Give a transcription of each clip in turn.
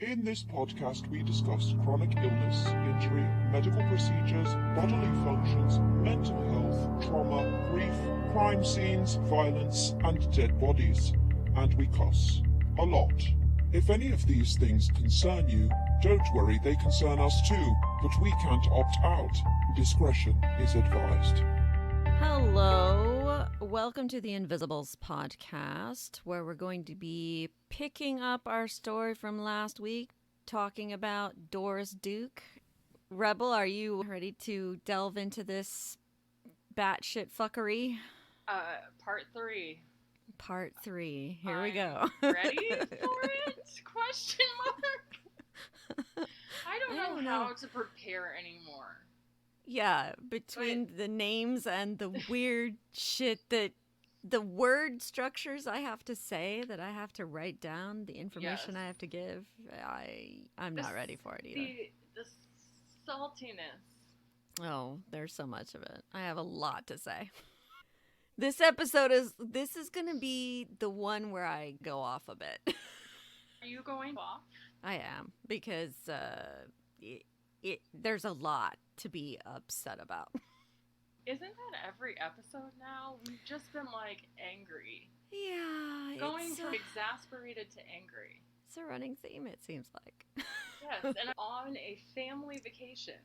In this podcast, we discuss chronic illness, injury, medical procedures, bodily functions, mental health, trauma, grief, crime scenes, violence, and dead bodies. And we cuss. A lot. If any of these things concern you, don't worry, they concern us too, but we can't opt out. Discretion is advised. Hello, welcome to the Invisibles podcast, where we're going to be picking up our story from last week, talking about Doris Duke. Rebel, are you ready to delve into this batshit fuckery? Part 3. Part 3. Here we go. Ready for it? Question mark. I don't know how to prepare anymore. Yeah, between the names and the weird shit that the word structures I have to say, that I have to write down, the information I have to give, I'm not ready for it either. The saltiness. Oh, there's so much of it. I have a lot to say. This episode is going to be the one where I go off a bit. Are you going off? I am, because there's a lot to be upset about. Isn't that every episode now? We've just been, angry. Yeah. Going from exasperated to angry. It's a running theme, it seems like. Yes, and on a family vacation,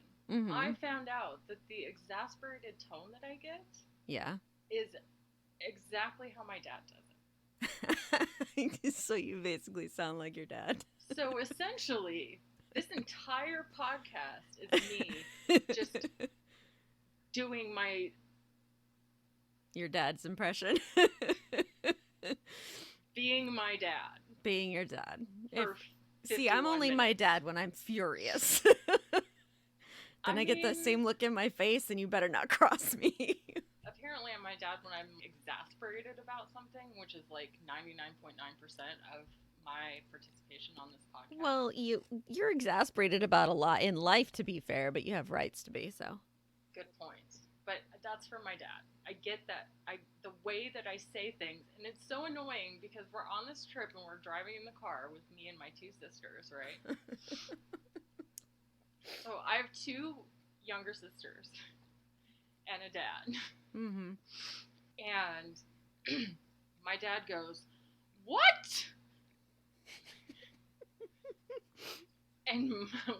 I found out that the exasperated tone that I get is exactly how my dad does it. So you basically sound like your dad. So essentially, this entire podcast is me just doing your dad's impression. Being my dad. Being your dad. See, I'm only my dad when I'm furious. Then I get the same look in my face, and you better not cross me. Apparently, I'm my dad when I'm exasperated about something, which is 99.9% of my participation on this podcast. Well, you're exasperated about a lot in life, to be fair, but you have rights to be, so. Good point. But that's for my dad. I get that. The way that I say things, and it's so annoying because we're on this trip and we're driving in the car with me and my two sisters, right? So I have two younger sisters and a dad. Mm-hmm. And my dad goes, "What?" And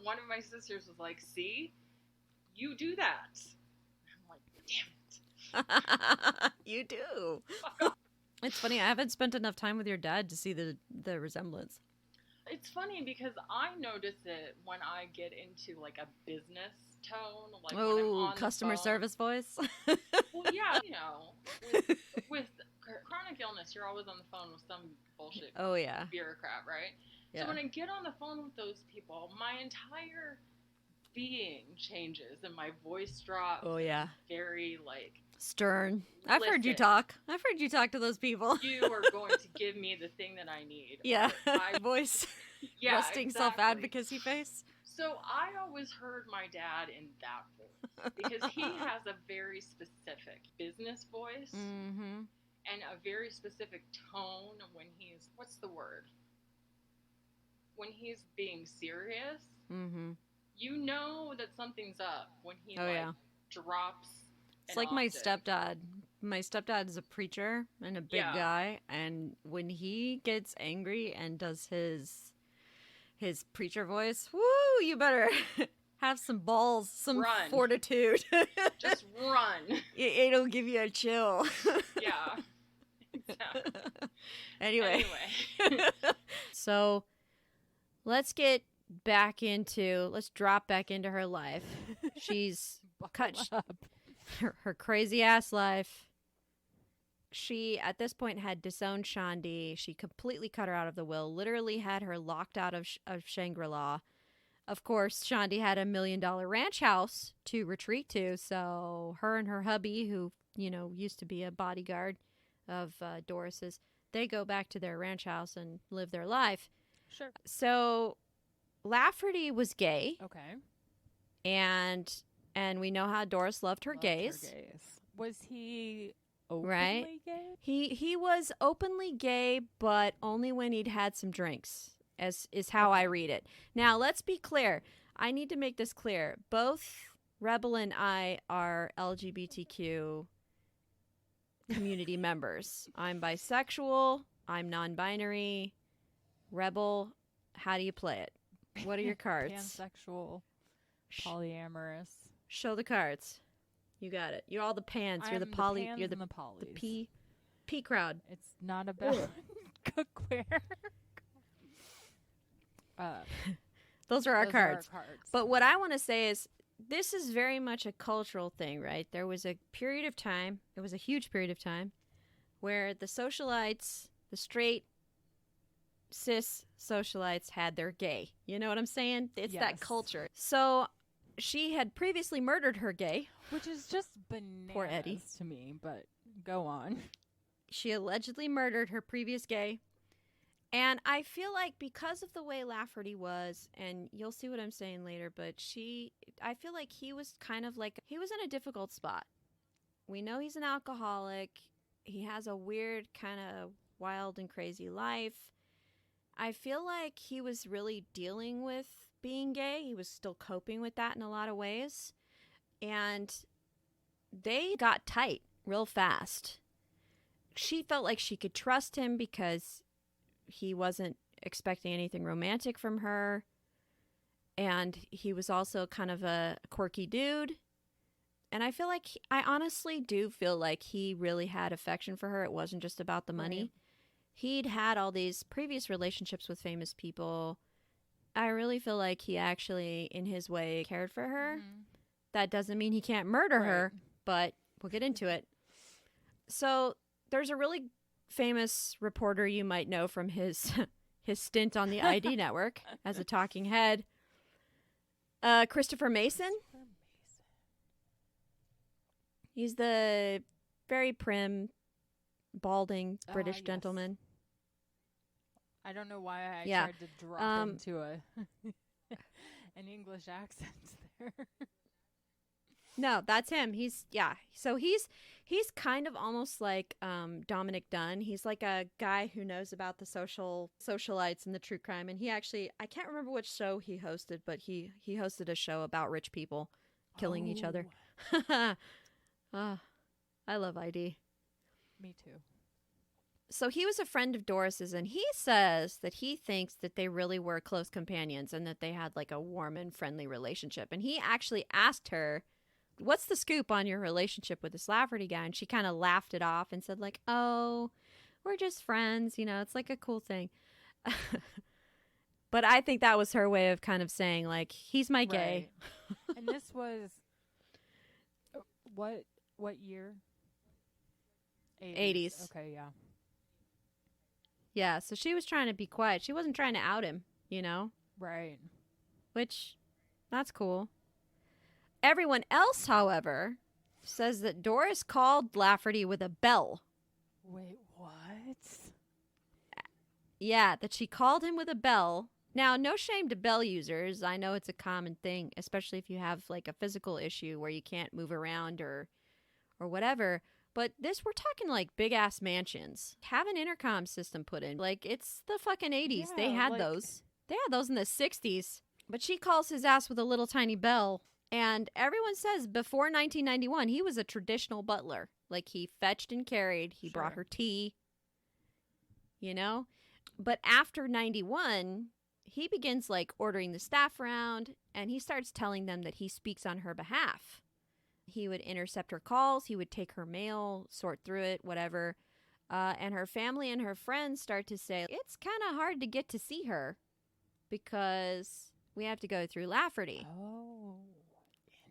one of my sisters was like, "See, you do that." I'm like, damn it. You do. It's funny, I haven't spent enough time with your dad to see the resemblance. It's funny because I notice it when I get into a business tone. When I'm on customer service voice? Well, yeah, with chronic illness, you're always on the phone with some bullshit bureaucrat, right? Yeah. So when I get on the phone with those people, my entire being changes and my voice drops. Oh, yeah. Very, stern. I've heard you talk. I've heard you talk to those people. You are going to give me the thing that I need. Yeah. Voice. Yeah, rusting self-advocacy face. So I always heard my dad in that voice because he has a very specific business voice and a very specific tone when he's, what's the word? When he's being serious, you know that something's up when he drops. It's like my stepdad. My stepdad is a preacher and a big guy, and when he gets angry and does his preacher voice, woo, you better have some balls, some fortitude. Just run. It'll give you a chill. Yeah. Exactly. Anyway. So let's drop back into her life. She's cut her crazy ass life. She, at this point, had disowned Shandi. She completely cut her out of the will, literally had her locked out of Shangri-La. Of course, Shandi had $1 million ranch house to retreat to, so her and her hubby, who, used to be a bodyguard of Doris's, they go back to their ranch house and live their life. Sure. So Lafferty was gay. Okay. And we know how Doris loved her gays. Was he openly gay? He was openly gay, but only when he'd had some drinks. as is how I read it. Now, let's be clear. I need to make this clear. Both Rebel and I are LGBTQ community members. I'm bisexual. I'm non-binary. Rebel, how do you play it? What are your cards? Pansexual, polyamorous. Show the cards. You got it. You're all the pans. You're the I'm poly. pans You're the and polys. P crowd. It's not about cookware. Those are our Those cards. Are our cards. But what I want to say is this is very much a cultural thing, right? There was a period of time, it was a huge period of time, where the socialites, the straight, cis socialites had their gay. You know what I'm saying? It's that Yes. culture. So she had previously murdered her gay. Which is just bananas Poor Eddie. to me, but go on. She allegedly murdered her previous gay. And I feel like because of the way Lafferty was, and you'll see what I'm saying later, but I feel like he was kind of like, he was in a difficult spot. We know he's an alcoholic. He has a weird kind of wild and crazy life. I feel like he was really dealing with being gay. He was still coping with that in a lot of ways. And they got tight real fast. She felt like she could trust him because he wasn't expecting anything romantic from her. And he was also kind of a quirky dude. And I feel like, I honestly do feel like he really had affection for her. It wasn't just about the money. Right. He'd had all these previous relationships with famous people. I really feel like he actually, in his way, cared for her. Mhm. That doesn't mean he can't murder her, Right. but we'll get into it. So there's a really famous reporter you might know from his his stint on the ID network as a talking head, Christopher Mason. He's the very prim, balding British yes. gentleman. I don't know why I Yeah. tried to drop into a an English accent there. No, that's him. So he's kind of almost like Dominic Dunn. He's like a guy who knows about the socialites and the true crime. And he actually, I can't remember which show he hosted, but he hosted a show about rich people killing each other. I love ID. Me too. So he was a friend of Doris's, and he says that he thinks that they really were close companions and that they had like a warm and friendly relationship. And he actually asked her, what's the scoop on your relationship with this Lafferty guy? And she kind of laughed it off and said like, oh, we're just friends. You know, it's like a cool thing. But I think that was her way of kind of saying like, he's my gay. Right. And this was what year? 80s. Okay, yeah. Yeah, so she was trying to be quiet. She wasn't trying to out him, you know? Right. Which, that's cool. Everyone else, however, says that Doris called Lafferty with a bell. Wait, what? Yeah, that she called him with a bell. Now, no shame to bell users. I know it's a common thing, especially if you have like a physical issue where you can't move around or whatever. But we're talking like big ass mansions. Have an intercom system put in. Like, it's the fucking 80s. Yeah, they had like- those. They had those in the 60s. But she calls his ass with a little tiny bell. And everyone says before 1991, he was a traditional butler. Like, he fetched and carried. He brought Sure. her tea. You know? But after 91, he begins, like, ordering the staff around. And he starts telling them that he speaks on her behalf. He would intercept her calls. He would take her mail, sort through it, whatever. And her family and her friends start to say, it's kind of hard to get to see her because we have to go through Lafferty. Oh,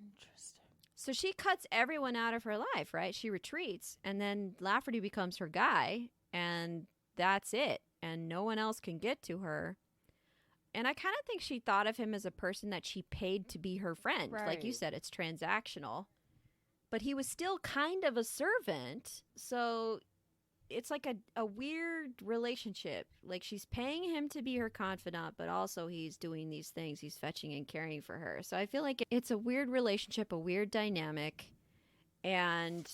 interesting. So she cuts everyone out of her life, right? She retreats. And then Lafferty becomes her guy. And that's it. And no one else can get to her. And I kind of think she thought of him as a person that she paid to be her friend. Like you Right. said, it's transactional. But he was still kind of a servant. So it's like a weird relationship. Like, she's paying him to be her confidant, but also he's doing these things. He's fetching and caring for her. So I feel like it's a weird relationship, a weird dynamic. And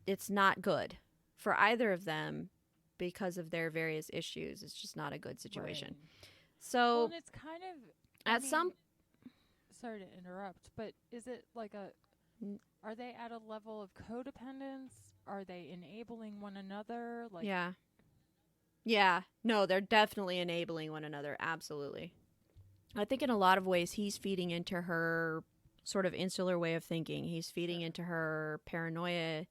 it's not good for either of them. because of their various issues. It's just not a good situation. Right. So Well, and it's kind of at some sorry to interrupt, but is it like are they at a level of codependence? Are they enabling one another? Like yeah, no, they're definitely enabling one another. Absolutely. I think in a lot of ways he's feeding into her sort of insular way of thinking. He's feeding into her paranoia.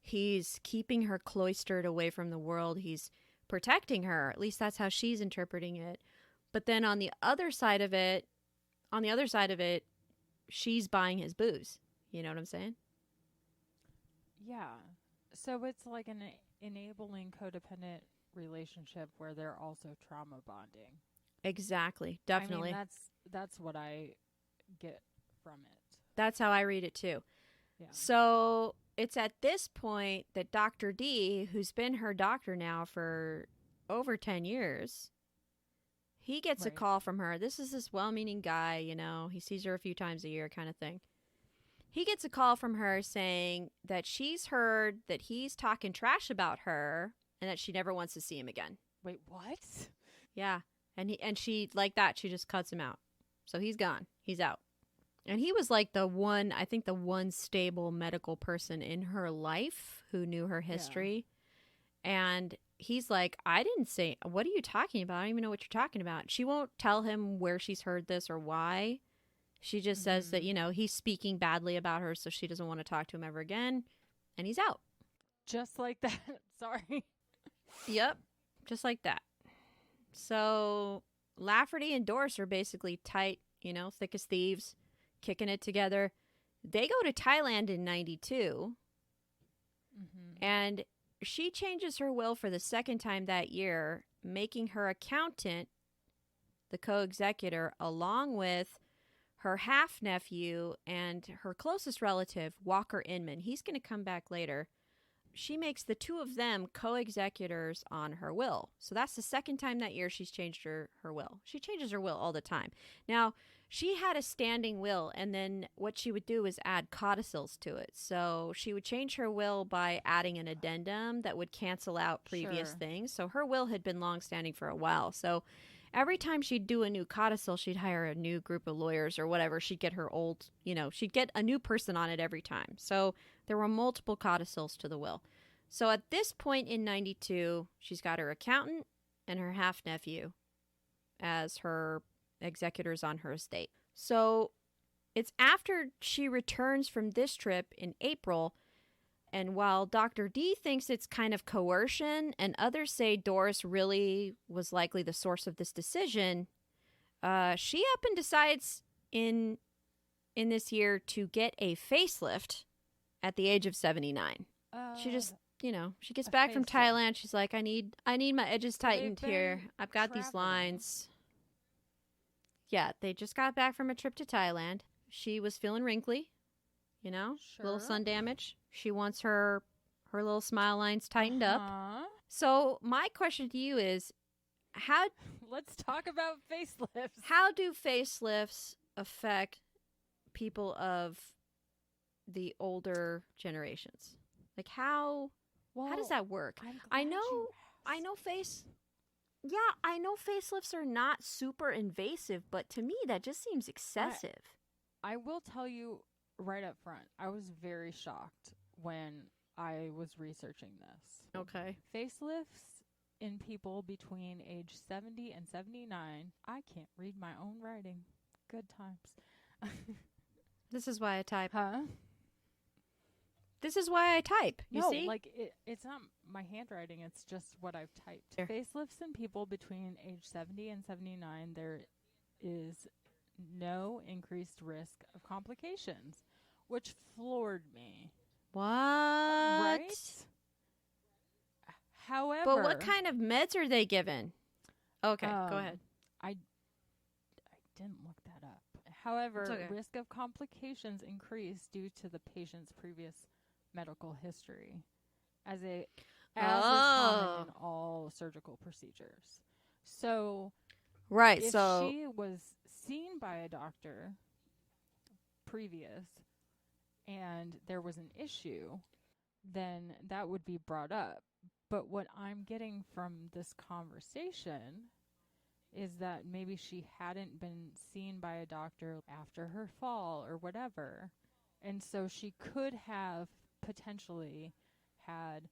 He's keeping her cloistered away from the world. He's protecting her. At least that's how she's interpreting it. But then on the other side of it, she's buying his booze. You know what I'm saying? Yeah. So it's like an enabling codependent relationship where they're also trauma bonding. Exactly. Definitely. I mean, that's what I get from it. That's how I read it too. Yeah. So it's at this point that Dr. D, who's been her doctor now for over 10 years, he gets a call from her. This is this well-meaning guy, you know, he sees her a few times a year kind of thing. He gets a call from her saying that she's heard that he's talking trash about her and that she never wants to see him again. Wait, what? Yeah. And she, like that, she just cuts him out. So he's gone. He's out. And he was like the one stable medical person in her life who knew her history. Yeah. And he's like, I didn't say, what are you talking about? I don't even know what you're talking about. She won't tell him where she's heard this or why. She just says that, you know, he's speaking badly about her, so she doesn't want to talk to him ever again. And he's out. Just like that. Sorry. Yep. Just like that. So Lafferty and Doris are basically tight, you know, thick as thieves, kicking it together. They go to Thailand in 92. And she changes her will for the second time that year, making her accountant the co-executor, along with her half-nephew and her closest relative, Walker Inman. He's going to come back later. She makes the two of them co-executors on her will. So that's the second time that year she's changed her will. She changes her will all the time. Now, she had a standing will, and then what she would do is add codicils to it. So she would change her will by adding an addendum that would cancel out previous things. So her will had been long-standing for a while. So every time she'd do a new codicil, she'd hire a new group of lawyers or whatever. She'd get her old, you know, she'd get a new person on it every time. So there were multiple codicils to the will. So at this point in 92, she's got her accountant and her half-nephew as her executors on her estate. So it's after she returns from this trip in April, and while Dr. D thinks it's kind of coercion and others say Doris really was likely the source of this decision, she up and decides in this year to get a facelift at the age of 79. She just, you know, she gets back from Thailand. She's like, I need my edges tightened here. I've got these lines. Yeah, they just got back from a trip to Thailand. She was feeling wrinkly, you know, little sun damage. She wants her little smile lines tightened up. So my question to you is, how? Let's talk about facelifts. How do facelifts affect people of the older generations? Like how does that work? I know facelifts are not super invasive, but to me that just seems excessive. I will tell you right up front, I was very shocked when I was researching this. Okay. Facelifts in people between age 70 and 79. I can't read my own writing. Good times. This is why I type. Huh? This is why I type. You see? Like it's not my handwriting. It's just what I've typed. There. Facelifts in people between age 70 and 79, there is no increased risk of complications, which floored me. What? Right? However... But what kind of meds are they given? Okay, go ahead. I didn't look that up. However, risk of complications increase due to the patient's previous medical history, as is common in all surgical procedures. So, right. If so she was seen by a doctor previous, and there was an issue, then that would be brought up. But what I'm getting from this conversation is that maybe she hadn't been seen by a doctor after her fall or whatever. And so she could have potentially had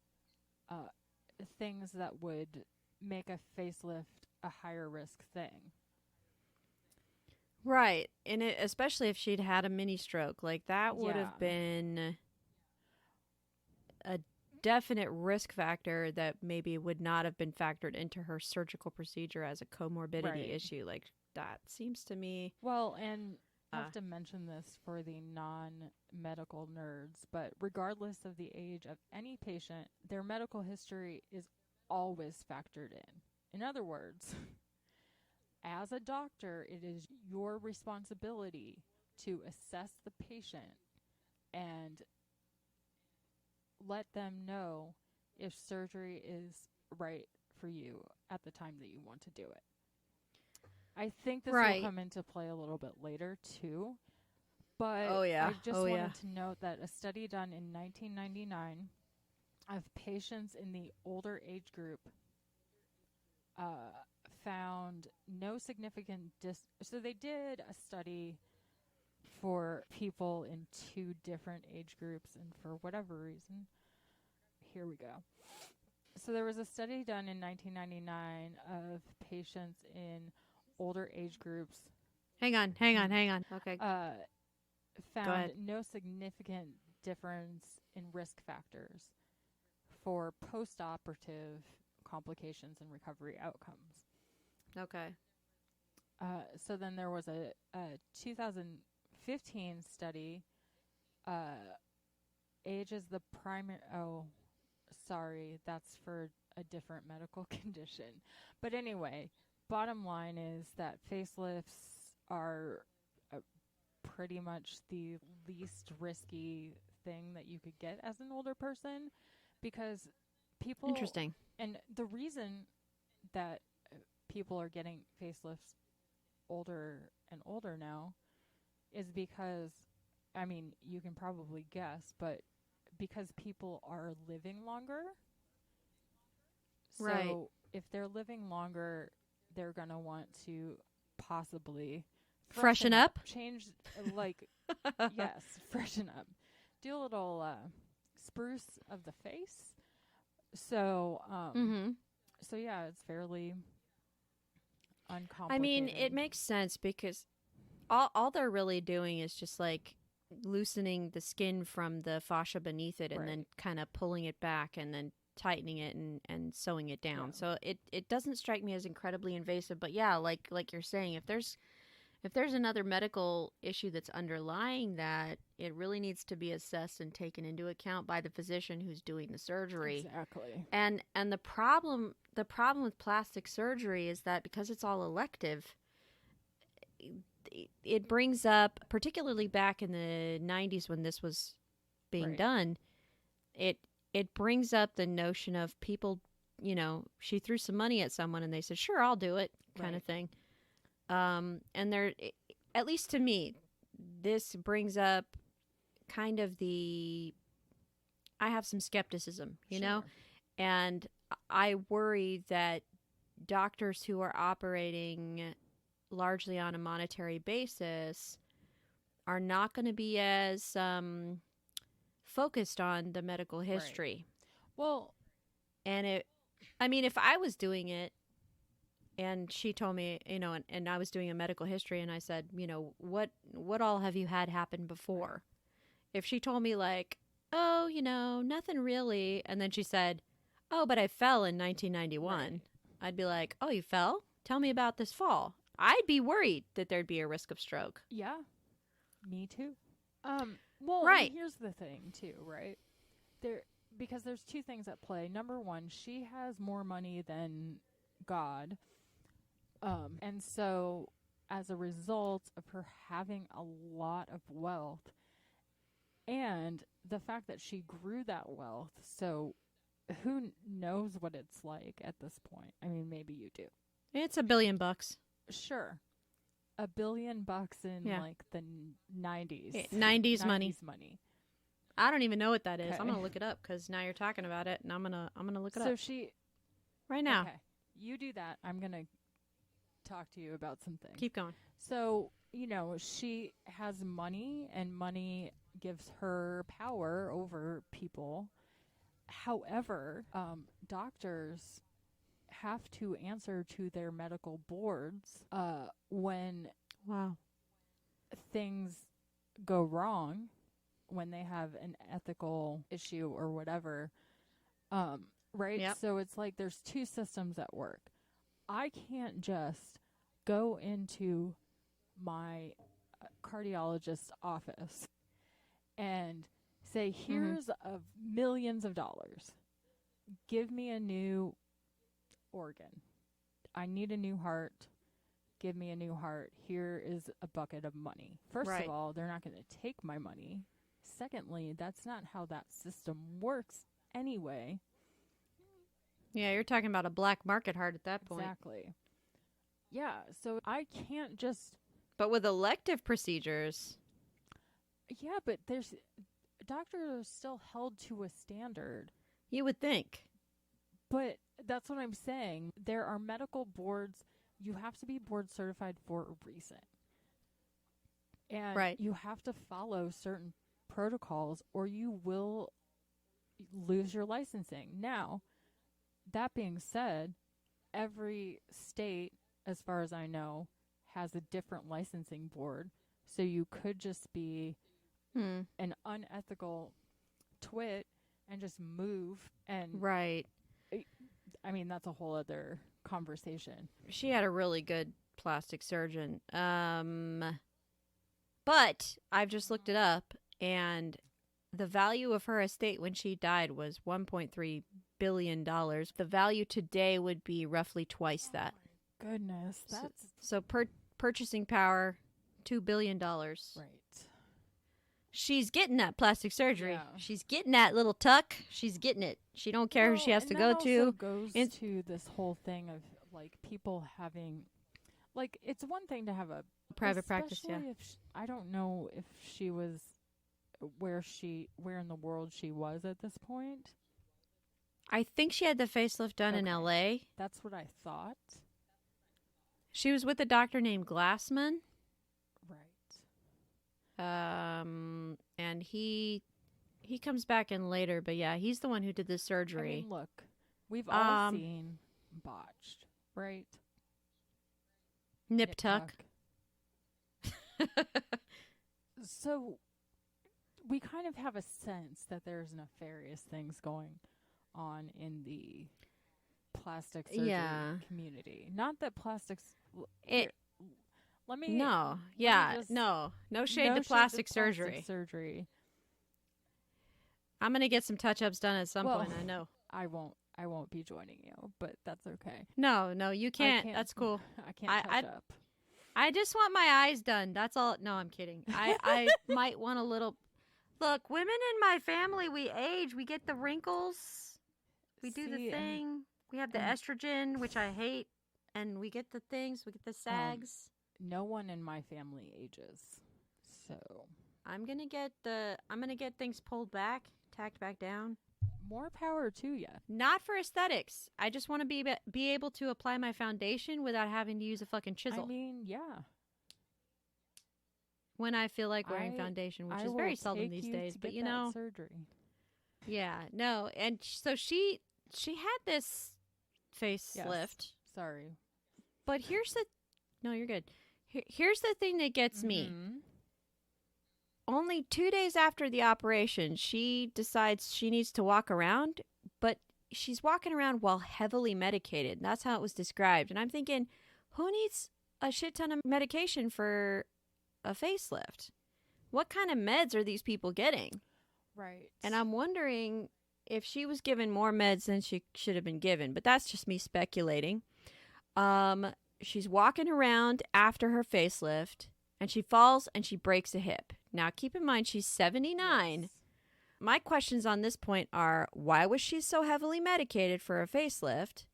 things that would make a facelift a higher risk thing. Right. And especially if she'd had a mini stroke, like that would have been a definite risk factor that maybe would not have been factored into her surgical procedure as a comorbidity issue. Like that seems to me. Well, and I have to mention this for the non-medical nerds, but regardless of the age of any patient, their medical history is always factored in. In other words, as a doctor, it is your responsibility to assess the patient and let them know if surgery is right for you at the time that you want to do it. I think this will come into play a little bit later too, but I just wanted to note that a study done in 1999 of patients in the older age group found no significant so they did a study for people in 2 different age groups, and for whatever reason, here we go. So there was a study done in 1999 of patients in older age groups. Hang on. Okay. Found no significant difference in risk factors for post-operative complications and recovery outcomes. Okay. So then there was a 2015 study. Age is the primary. Oh, sorry, that's for a different medical condition. But anyway, bottom line is that facelifts are pretty much the least risky thing that you could get as an older person, because people. Interesting. And the reason that people are getting facelifts older and older now is because, I mean, you can probably guess, but because people are living longer. So if they're living longer, they're going to want to possibly freshen up, change, like, yes, freshen up, do a little spruce of the face. So, so yeah, it's fairly uncomplicated. I mean, it makes sense because all they're really doing is just like loosening the skin from the fascia beneath it and then kind of pulling it back and then tightening it and sewing it down. Yeah. So it doesn't strike me as incredibly invasive, but yeah, like you're saying, if there's another medical issue that's underlying that, it really needs to be assessed and taken into account by the physician who's doing the surgery. Exactly. And the problem with plastic surgery is that because it's all elective, it brings up, particularly back in the 90s when this was being done, it brings up the notion of people, you know, she threw some money at someone and they said, sure, I'll do it, kind of thing. And there, at least to me, this brings up kind of I have some skepticism, you know, and I worry that doctors who are operating largely on a monetary basis are not going to be as focused on the medical history. Well, and if I was doing it, and she told me, you know, and I was doing a medical history, and I said, you know, what all have you had happen before? If she told me like, oh, you know, nothing really, and then she said, oh, but I fell in 1991, I'd be like, oh, you fell? Tell me about this fall. I'd be worried that there'd be a risk of stroke. Yeah, me too. Well, here's the thing too, right? Because there's 2 things at play. Number one, she has more money than God. And so as a result of her having a lot of wealth and the fact that she grew that wealth, so who knows what it's like at this point? I mean, maybe you do. It's $1 billion. Sure. $1 billion in like the 90s. 90s money. I don't even know what that is. Okay. I'm gonna look it up because now you're talking about it, and I'm gonna look it up. So she right now. Okay, you do that. I'm gonna talk to you about something. Keep going. So she has money, and money gives her power over people. However, doctors have to answer to their medical boards when things go wrong, when they have an ethical issue or whatever. Right? Yep. So it's like there's two systems at work. I can't just go into my cardiologist's office and say, here's millions of dollars. Give me a new organ. I need a new heart. Give me a new heart. Here is a bucket of money. First of all, they're not going to take my money. Secondly, that's not how that system works anyway. Yeah, you're talking about a black market heart at that point. Exactly. Yeah, so I can't just... But with elective procedures... Yeah, but doctors are still held to a standard. You would think. But that's what I'm saying. There are medical boards. You have to be board certified for a reason. And you have to follow certain protocols or you will lose your licensing. Now, that being said, every state, as far as I know, has a different licensing board. So you could just be an unethical twit and just move and... Right. I mean, that's a whole other conversation. She had a really good plastic surgeon. But I've just looked it up, and the value of her estate when she died was $1.3 billion. The value today would be roughly twice that. My goodness. That's... So purchasing power, $2 billion. Right. She's getting that plastic surgery. Yeah. She's getting that little tuck. She's getting it. She don't care who she has to go to. Goes to this whole thing of like people having, like, it's one thing to have a private practice. Yeah. If I don't know if she was where in the world she was at this point. I think she had the facelift done in L.A. That's what I thought. She was with a doctor named Glassman. Right. And he comes back in later, but yeah, he's the one who did the surgery. I mean, look, we've all seen botched, right? Nip tuck. So we kind of have a sense that there's nefarious things going on in the plastic surgery community. Not that plastics... No shade to plastic surgery. I'm gonna get some touch-ups done at some point. I know. I won't be joining you, but that's okay. No, you can't. That's cool. I can't touch up. I just want my eyes done. That's all. No, I'm kidding. I might want a little. Look, women in my family, we age. We get the wrinkles. We do the thing. We have the estrogen, which I hate, and we get the things. We get the sags. No one in my family ages, so I'm gonna get things pulled back, tacked back down. More power to you. Not for aesthetics. I just want to be able to apply my foundation without having to use a fucking chisel. I mean, yeah. When I feel like wearing foundation, which is very seldom these days, but surgery. Yeah, no, and so she had this facelift. Yes. Sorry, but no, you're good. Here's the thing that gets me. Only 2 days after the operation, she decides she needs to walk around, but she's walking around while heavily medicated. That's how it was described. And I'm thinking, who needs a shit ton of medication for a facelift? What kind of meds are these people getting? Right. And I'm wondering if she was given more meds than she should have been given, but that's just me speculating. She's walking around after her facelift, and she falls and she breaks a hip. Now, keep in mind, she's 79. Yes. My questions on this point are, why was she so heavily medicated for a facelift?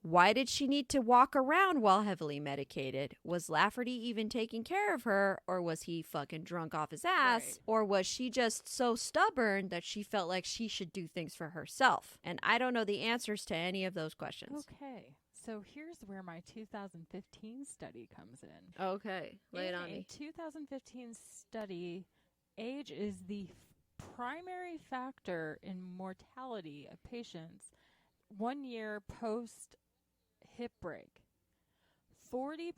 Why did she need to walk around while heavily medicated? Was Lafferty even taking care of her, or was he fucking drunk off his ass? Right. Or was she just so stubborn that she felt like she should do things for herself? And I don't know the answers to any of those questions. Okay. So here's where my 2015 study comes in. Okay, lay it on me. In a 2015 study, age is the primary factor in mortality of patients 1 year post hip break. 40%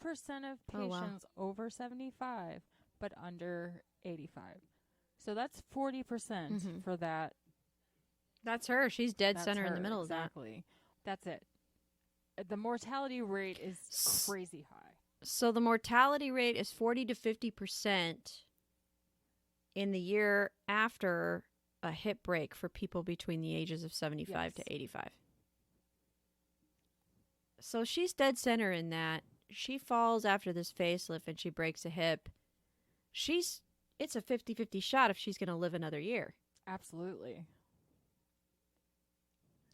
of patients over 75, but under 85. So that's 40% for that. That's her. She's dead That's center in the her, middle of that. exactly. That's it. The mortality rate is crazy high. So the mortality rate is 40 to 50% in the year after a hip break for people between the ages of 75 to 85. So she's dead center in that. She falls after this facelift and she breaks a hip. It's a 50-50 shot if she's going to live another year. Absolutely.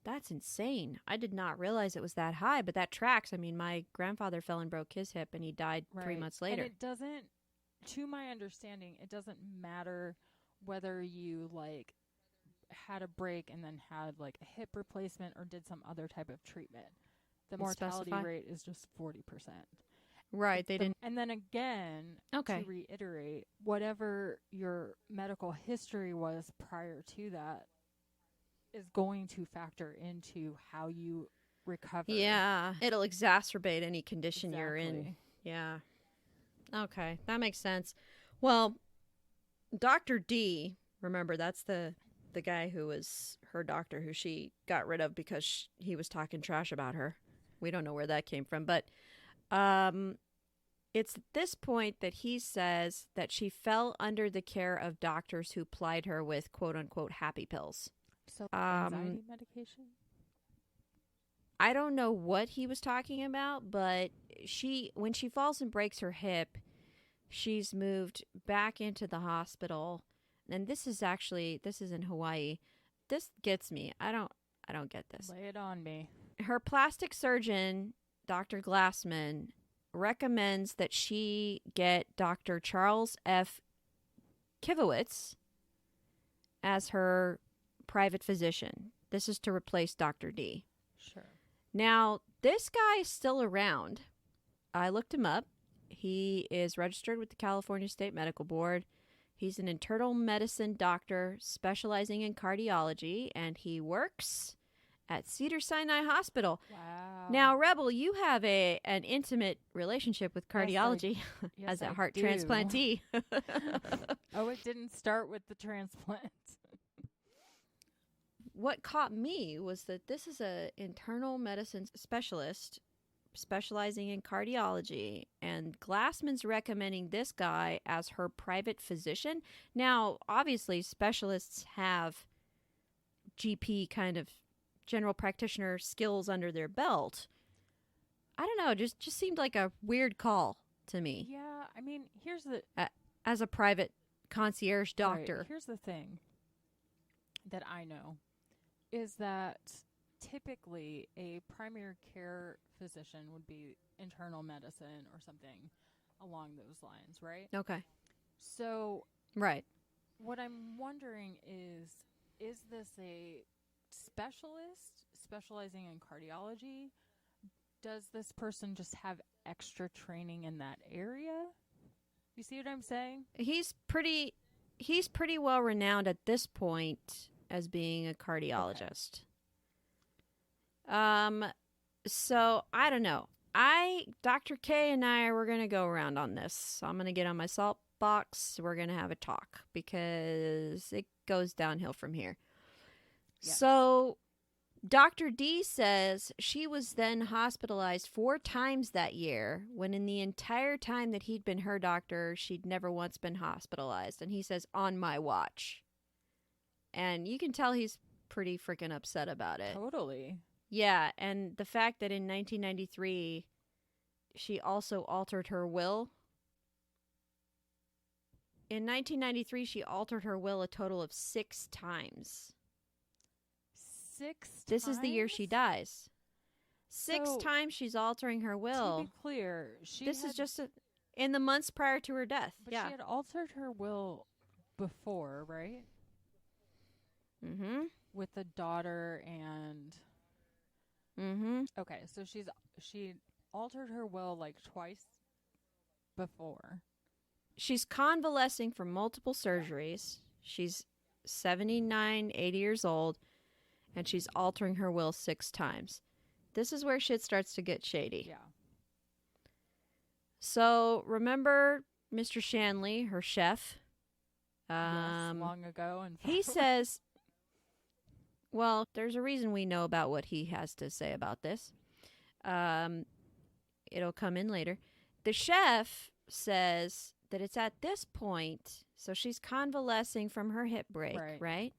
That's insane. I did not realize it was that high, but that tracks. I mean, my grandfather fell and broke his hip and he died 3 months later. And it doesn't, to my understanding, it doesn't matter whether you had a break and then had a hip replacement or did some other type of treatment. The mortality rate is just 40%. Right. And then again, to reiterate, whatever your medical history was prior to that is going to factor into how you recover. Yeah. It'll exacerbate any condition you're in. Yeah. Okay. That makes sense. Well, Dr. D, remember, that's the guy who was her doctor who she got rid of because he was talking trash about her. We don't know where that came from, but it's at this point that he says that she fell under the care of doctors who plied her with quote-unquote happy pills. So anxiety medication? I don't know what he was talking about, but when she falls and breaks her hip, she's moved back into the hospital. And this is in Hawaii. This gets me. I don't get this. Lay it on me. Her plastic surgeon, Dr. Glassman, recommends that she get Dr. Charles F. Kivowitz as her private physician. This is to replace Dr. D. Sure. Now, this guy is still around. I looked him up. He is registered with the California State Medical Board. He's an internal medicine doctor specializing in cardiology, and he works at Cedars-Sinai Hospital. Wow. Now, Rebel, you have an intimate relationship with cardiology as a heart transplantee. Oh, it didn't start with the transplant. What caught me was that this is an internal medicine specialist specializing in cardiology, and Glassman's recommending this guy as her private physician. Now, obviously, specialists have GP kind of general practitioner skills under their belt. I don't know, just seemed like a weird call to me. Yeah, I mean, here's the... as a private concierge doctor. Right, here's the thing that I know is that typically a primary care physician would be internal medicine or something along those lines, right? Okay. So... Right. What I'm wondering is this a specialist specializing in cardiology? Does this person just have extra training in that area? You see what I'm saying? He's pretty well renowned at this point as being a cardiologist. Okay. So I don't know. Dr. K and we're going to go around on this. So I'm going to get on my soapbox. We're going to have a talk because it goes downhill from here. Yes. So Dr. D says she was then hospitalized 4 times that year, when in the entire time that he'd been her doctor, she'd never once been hospitalized. And he says, on my watch. And you can tell he's pretty freaking upset about it. Totally. Yeah, and the fact that in 1993, she also altered her will. In 1993, she altered her will a total of 6 times. 6 times? This is the year she dies. 6 times she's altering her will. To be clear, this is just in the months prior to her death. But she had altered her will before, right? Mm-hmm. With the daughter and... Mm-hmm. Okay, so she altered her will like twice before. She's convalescing from multiple surgeries. She's 79, 80 years old, and she's altering her will 6 times. This is where shit starts to get shady. Yeah. So, remember Mr. Shanley, her chef? Yes, long ago. And he says, well, there's a reason we know about what he has to say about this. It'll come in later. The chef says that it's at this point, so she's convalescing from her hip break, right?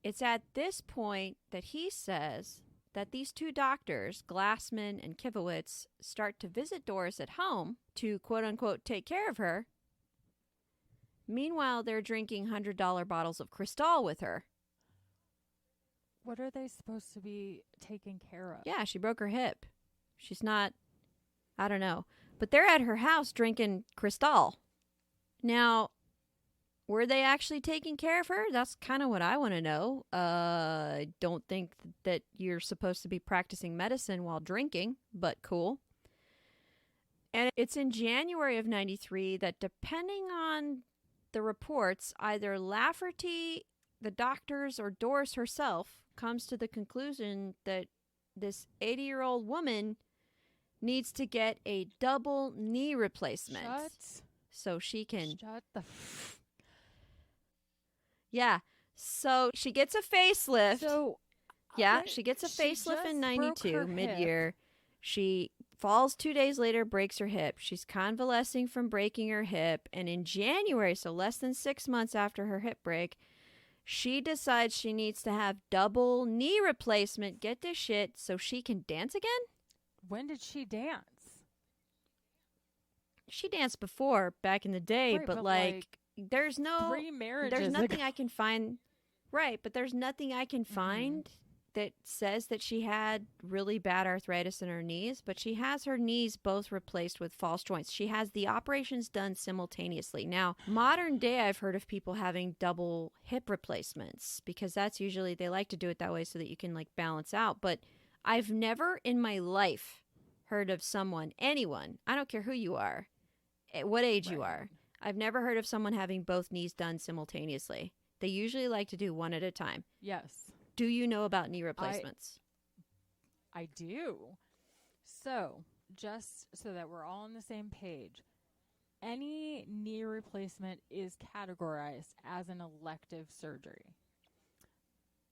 It's at this point that he says that these 2 doctors, Glassman and Kivowitz, start to visit Doris at home to, quote-unquote, take care of her. Meanwhile, they're drinking $100 bottles of Cristal with her. What are they supposed to be taking care of? Yeah, she broke her hip. She's not, I don't know. But they're at her house drinking Cristal. Now, were they actually taking care of her? That's kind of what I want to know. I don't think that you're supposed to be practicing medicine while drinking, but cool. And it's in January of 93 that, depending on the reports, either Lafferty, the doctors, or Doris herself comes to the conclusion that this 80-year-old woman needs to get a double knee replacement. So she can... Shut the... Yeah. So she gets a facelift. So... Yeah, she gets a facelift in 92, mid-year. She falls 2 days later, breaks her hip. She's convalescing from breaking her hip. And in January, so less than 6 months after her hip break, she decides she needs to have double knee replacement. Get this shit, so she can dance again? When did she dance? She danced before, back in the day, right, but like, there's no... 3 marriages There's nothing ago. I can find... Right, but there's nothing I can find that says that she had really bad arthritis in her knees, but she has her knees both replaced with false joints. She has the operations done simultaneously. Now, modern day, I've heard of people having double hip replacements because that's usually, they like to do it that way so that you can like balance out. But I've never in my life heard of someone, anyone, I don't care who you are, at what age you are, I've never heard of someone having both knees done simultaneously. They usually like to do one at a time. Yes. Do you know about knee replacements? I do. So, just so that we're all on the same page, any knee replacement is categorized as an elective surgery,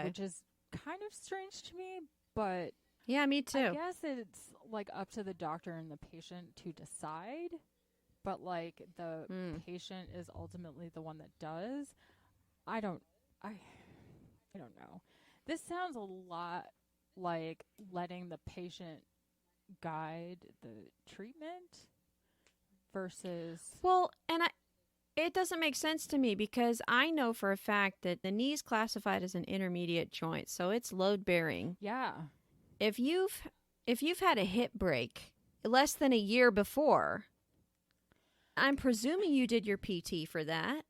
which is kind of strange to me, but yeah, me too. I guess it's like up to the doctor and the patient to decide, but like the patient is ultimately the one that does. I don't know. This sounds a lot like letting the patient guide the treatment versus... Well, and it doesn't make sense to me because I know for a fact that the knee's classified as an intermediate joint, so it's load-bearing. Yeah. If you've had a hip break less than a year before, I'm presuming you did your PT for that.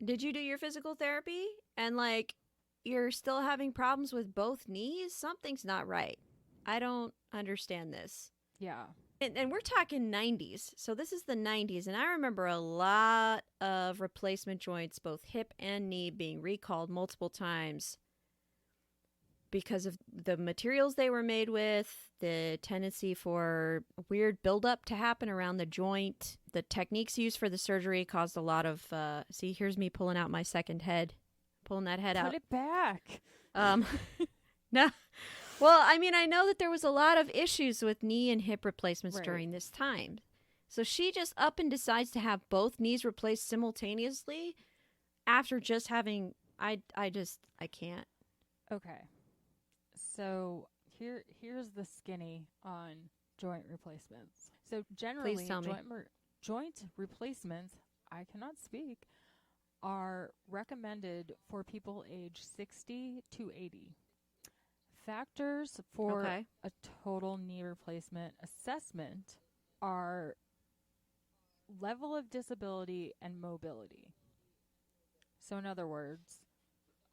Did you do your physical therapy? And like, you're still having problems with both knees? Something's not right. I don't understand this. Yeah. And we're talking 90s. So this is the 90s. And I remember a lot of replacement joints, both hip and knee, being recalled multiple times because of the materials they were made with, the tendency for weird buildup to happen around the joint. The techniques used for the surgery caused a lot of, see, here's me pulling out my second head. Pulling that head out. Put it back. No. Well, I mean, I know that there was a lot of issues with knee and hip replacements during this time. So she just up and decides to have both knees replaced simultaneously after just having, I can't. Okay. So here's the skinny on joint replacements. So generally, Please tell me. Joint replacements, I cannot speak, are recommended for people age 60 to 80. factors for a total knee replacement assessment are level of disability and mobility. So in other words,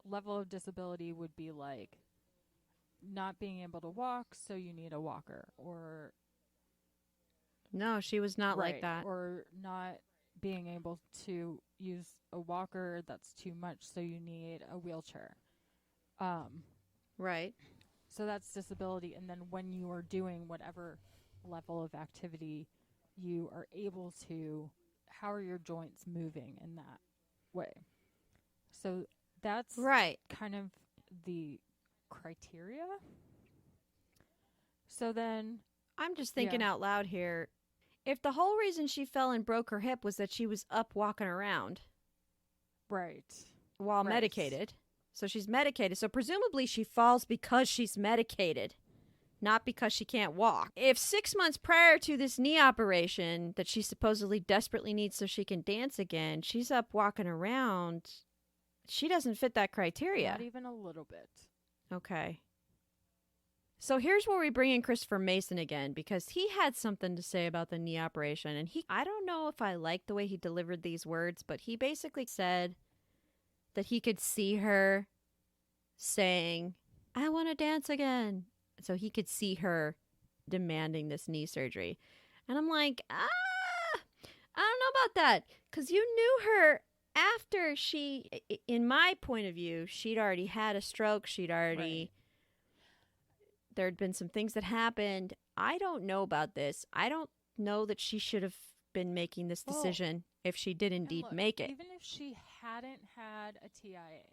level of disability would be like not being able to walk, so you need a walker, or no, she was not like that, or not being able to use a walker, that's too much, so you need a wheelchair. Right. So that's disability. And then when you are doing whatever level of activity you are able to, how are your joints moving in that way? So that's kind of the criteria. So then I'm just thinking out loud here. If the whole reason she fell and broke her hip was that she was up walking around. Right. While medicated. So she's medicated. So presumably she falls because she's medicated, not because she can't walk. If 6 months prior to this knee operation that she supposedly desperately needs so she can dance again, she's up walking around, she doesn't fit that criteria. Not even a little bit. Okay. So here's where we bring in Christopher Mason again, because he had something to say about the knee operation. And I don't know if I like the way he delivered these words, but he basically said that he could see her saying, I want to dance again. So he could see her demanding this knee surgery. And I'm like, I don't know about that. Because you knew her after she, in my point of view, she'd already had a stroke. She'd already... There'd been some things that happened. I don't know about this. I don't know that she should have been making this decision if she did indeed make it. Even if she hadn't had a TIA,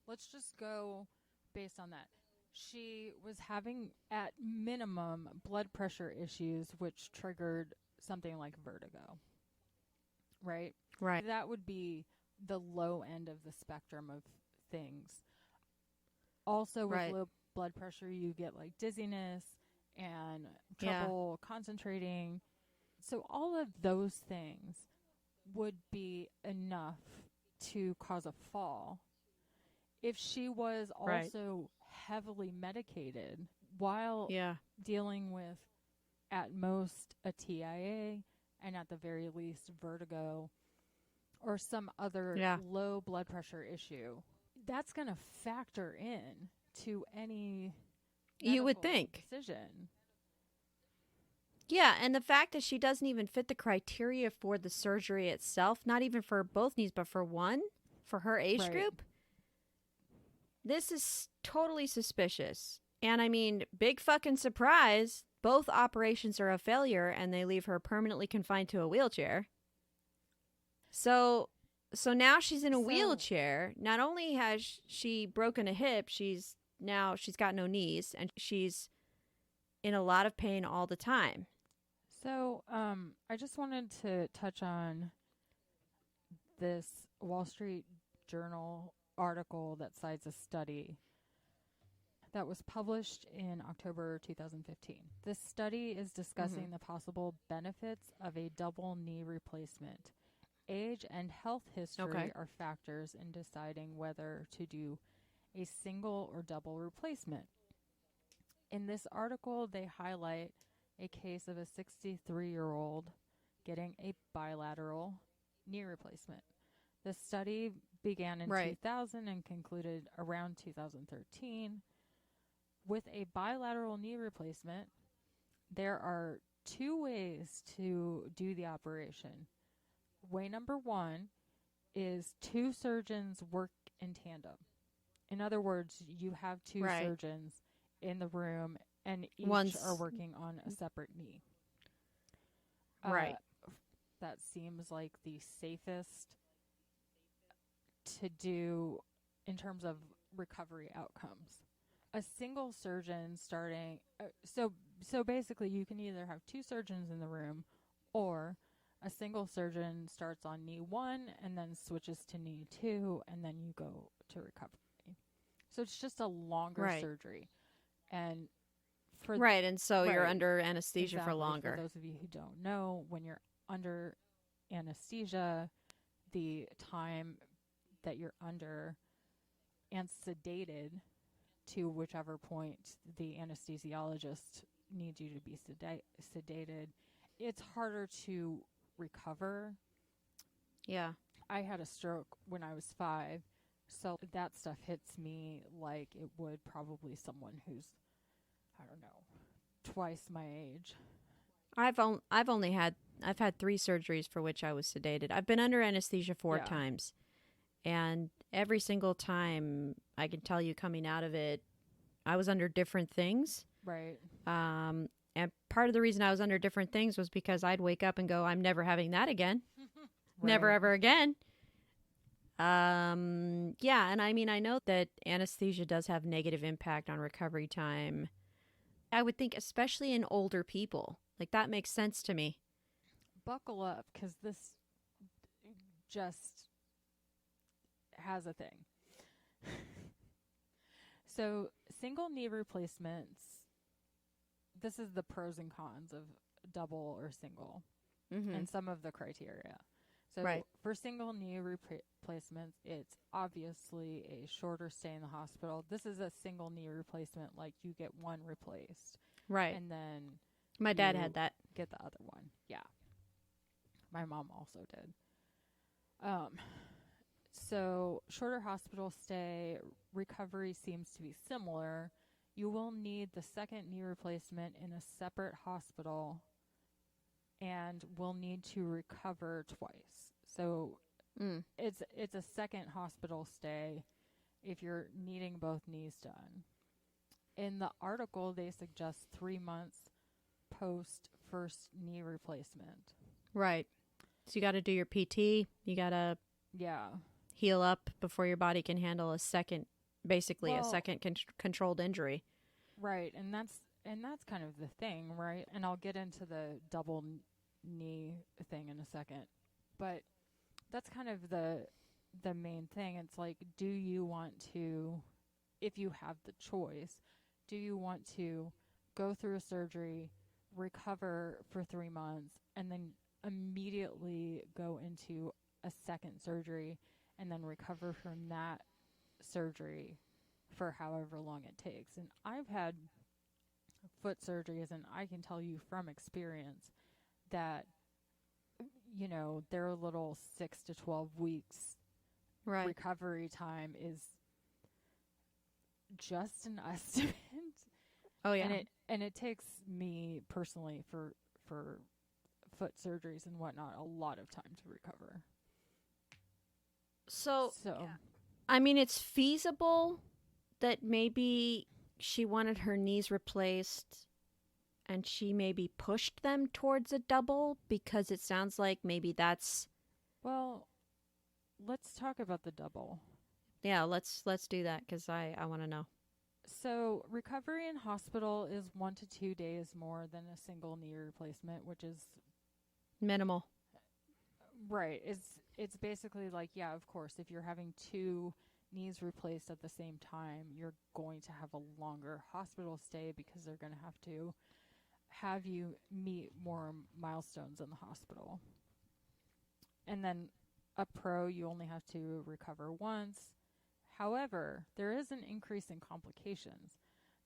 let's just go based on that. She was having, at minimum, blood pressure issues, which triggered something like vertigo. Right? Right. That would be the low end of the spectrum of things. Also, with low blood pressure, you get like dizziness and trouble concentrating. So all of those things would be enough to cause a fall. If she was also heavily medicated while dealing with, at most, a TIA and at the very least vertigo or some other low blood pressure issue, that's going to factor in to any you would think decision. Yeah, and the fact that she doesn't even fit the criteria for the surgery itself, not even for both knees, but for one, for her age group, this is totally suspicious. And I mean, big fucking surprise, both operations are a failure and they leave her permanently confined to a wheelchair. So now she's in a wheelchair. Not only has she broken a hip, she's got no knees, and she's in a lot of pain all the time. So, I just wanted to touch on this Wall Street Journal article that cites a study that was published in October 2015. This study is discussing the possible benefits of a double knee replacement. Age and health history are factors in deciding whether to do a single or double replacement. In this article, they highlight a case of a 63-year-old getting a bilateral knee replacement. The study began in 2000 and concluded around 2013. With a bilateral knee replacement, there are two ways to do the operation. Way number one is two surgeons work in tandem. In other words, you have two surgeons in the room and each are working on a separate knee. That seems like the safest to do in terms of recovery outcomes. A single surgeon starting... So basically, you can either have two surgeons in the room, or a single surgeon starts on knee 1 and then switches to knee 2, and then you go to recovery. So it's just a longer surgery. And and so you're under anesthesia for longer. For those of you who don't know, when you're under anesthesia, the time that you're under and sedated to whichever point the anesthesiologist needs you to be sedated, it's harder to recover. Yeah. I had a stroke when I was 5, so that stuff hits me like it would probably someone who's, I don't know, twice my age. I've had 3 surgeries for which I was sedated. I've been under anesthesia 4 times. And every single time, I can tell you coming out of it, I was under different things. Right. And part of the reason I was under different things was because I'd wake up and go, I'm never having that again. Right. Never, ever again. Yeah, and I mean, I know that anesthesia does have negative impact on recovery time. I would think especially in older people. Like, that makes sense to me. Buckle up, because this just has a thing. So, single knee replacements, this is the pros and cons of double or single, and some of the criteria. So, for single knee replacements, it's obviously a shorter stay in the hospital. This is a single knee replacement, like you get one replaced. Right. And then my dad had that. Get the other one. Yeah. My mom also did. So shorter hospital stay, recovery seems to be similar. You will need the second knee replacement in a separate hospital and will need to recover twice. So it's a second hospital stay if you're needing both knees done. In the article, they suggest 3 months post first knee replacement. Right. So you got to do your PT. You got to heal up before your body can handle a second controlled injury. Right. And that's kind of the thing, right? And I'll get into the double knee thing in a second. But that's kind of the main thing. It's like, do you want to, if you have the choice, do you want to go through a surgery, recover for 3 months, and then immediately go into a second surgery and then recover from that surgery for however long it takes? And I've had foot surgeries, and I can tell you from experience that, you know, their little 6 to 12 weeks recovery time is just an estimate. Oh yeah. And it takes me personally for foot surgeries and whatnot a lot of time to recover. So I mean, it's feasible that maybe she wanted her knees replaced and she maybe pushed them towards a double, because it sounds like maybe that's... Well, let's talk about the double. Yeah, let's do that, because I want to know. So recovery in hospital is 1 to 2 days more than a single knee replacement, which is minimal. Right. It's basically like, yeah, of course, if you're having 2 knees replaced at the same time, you're going to have a longer hospital stay because they're going to have you meet more milestones in the hospital. And then a pro, you only have to recover once. However, there is an increase in complications.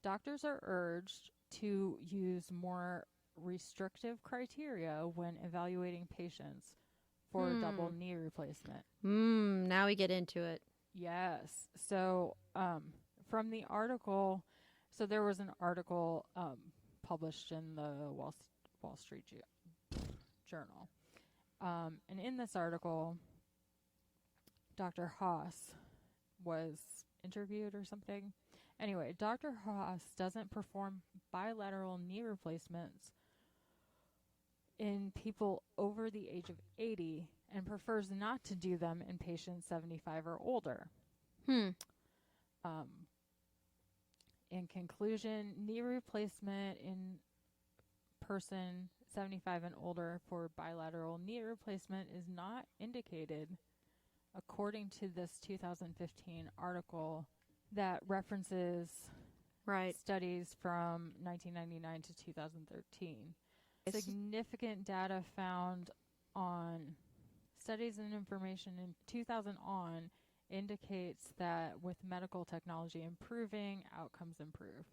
Doctors are urged to use more restrictive criteria when evaluating patients for a double knee replacement. Now we get into it. Yes. So from the article, so there was an article published in the Wall Street Journal. And in this article, Dr. Haas was interviewed or something. Anyway, Dr. Haas doesn't perform bilateral knee replacements in people over the age of 80 and prefers not to do them in patients 75 or older. In conclusion, knee replacement in person 75 and older for bilateral knee replacement is not indicated, according to this 2015 article that references studies from 1999 to 2013. Significant data found on studies and information in 2000 on indicates that with medical technology improving, outcomes improve.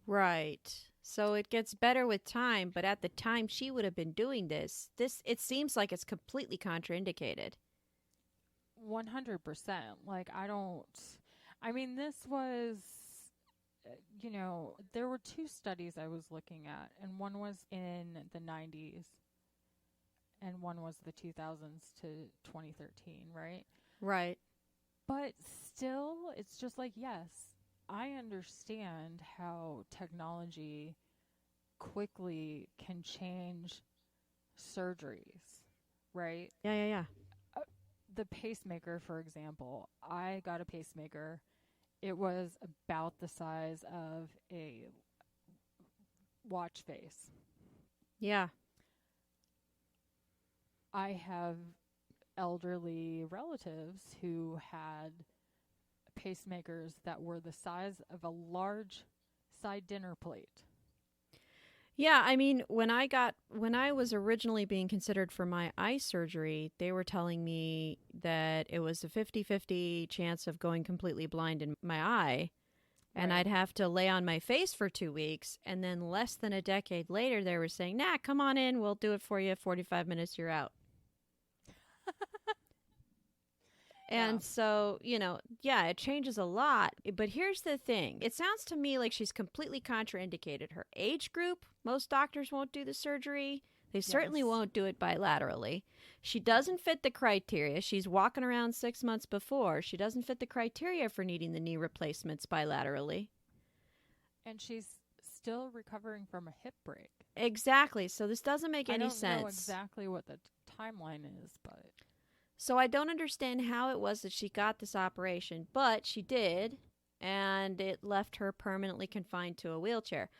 Right. So it gets better with time, but at the time she would have been doing this, it seems like it's completely contraindicated. 100%. Like, this was, there were 2 studies I was looking at, and one was in the 90s, and one was the 2000s to 2013, right? Right. But still, it's just like, yes, I understand how technology quickly can change surgeries, right? Yeah. The pacemaker, for example, I got a pacemaker. It was about the size of a watch face. Yeah. I have elderly relatives who had pacemakers that were the size of a large side dinner plate. Yeah, I mean, when I was originally being considered for my eye surgery, they were telling me that it was a 50-50 chance of going completely blind in my eye, and Right. I'd have to lay on my face for 2 weeks, and then less than a decade later, they were saying, nah, come on in, we'll do it for you, 45 minutes, you're out. And so, it changes a lot. But here's the thing. It sounds to me like she's completely contraindicated. Her age group, most doctors won't do the surgery. They certainly won't do it bilaterally. She doesn't fit the criteria. She's walking around 6 months before. She doesn't fit the criteria for needing the knee replacements bilaterally. And she's still recovering from a hip break. Exactly. So this doesn't make any sense. I don't know exactly what the timeline is, but... So I don't understand how it was that she got this operation, but she did, and it left her permanently confined to a wheelchair.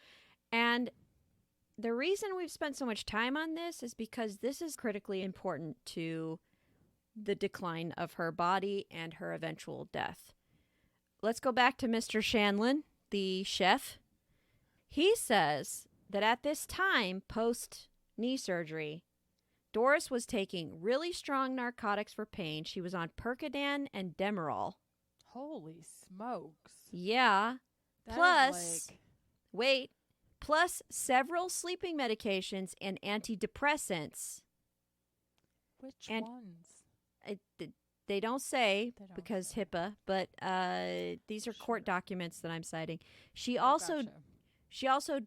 And the reason we've spent so much time on this is because this is critically important to the decline of her body and her eventual death. Let's go back to Mr. Shanlin, the chef. He says that at this time, post-knee surgery, Doris was taking really strong narcotics for pain. She was on Percodan and Demerol. Holy smokes. Yeah. That Plus several sleeping medications and antidepressants. Which ones? They don't say because HIPAA, but these are court documents that I'm citing. She also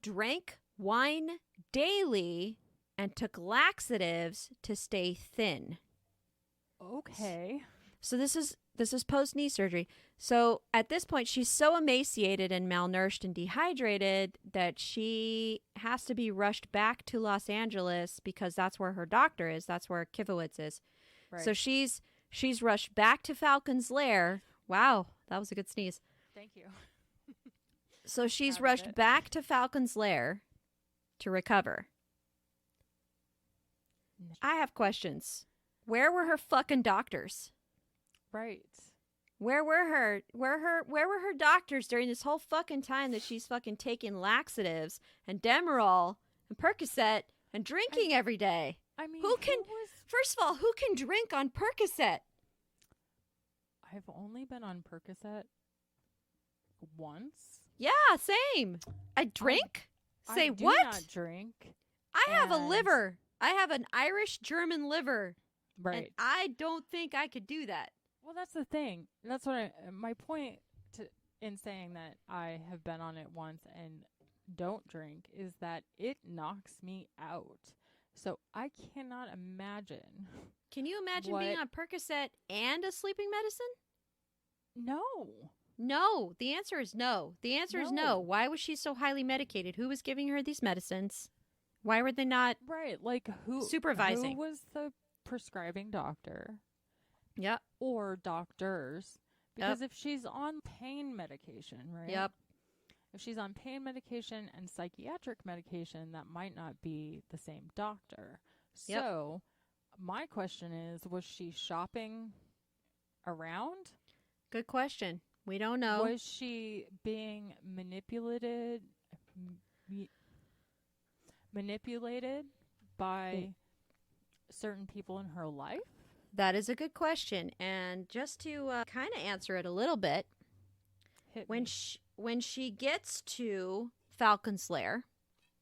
drank wine daily and took laxatives to stay thin. Okay. So this is post-knee surgery. So at this point, she's so emaciated and malnourished and dehydrated that she has to be rushed back to Los Angeles because that's where her doctor is. That's where Kivowitz is. Right. So she's rushed back to Falcon's Lair. Wow, that was a good sneeze. Thank you. So she's rushed back to Falcon's Lair to recover. I have questions. Where were her fucking doctors? Right. Where were her doctors during this whole fucking time that she's fucking taking laxatives and Demerol and Percocet and drinking every day? I mean, first of all, who can drink on Percocet? I've only been on Percocet once. Yeah, same. I drink? I do what? Not drink. I have a liver. I have an Irish-German liver. Right. And I don't think I could do that. Well, that's the thing. That's what my point in saying that I have been on it once and don't drink is that it knocks me out. So I cannot imagine. Can you imagine being on Percocet and a sleeping medicine? No. No. The answer is no. The answer is no. Why was she so highly medicated? Who was giving her these medicines? Why were they not supervising? Who was the prescribing doctor? Yep. Or doctors. Because if she's on pain medication, right? Yep. If she's on pain medication and psychiatric medication, that might not be the same doctor. Yep. So, my question is, was she shopping around? Good question. We don't know. Was she being manipulated by certain people in her life? That is a good question. And just to kind of answer it a little bit, when she gets to Falcon's Lair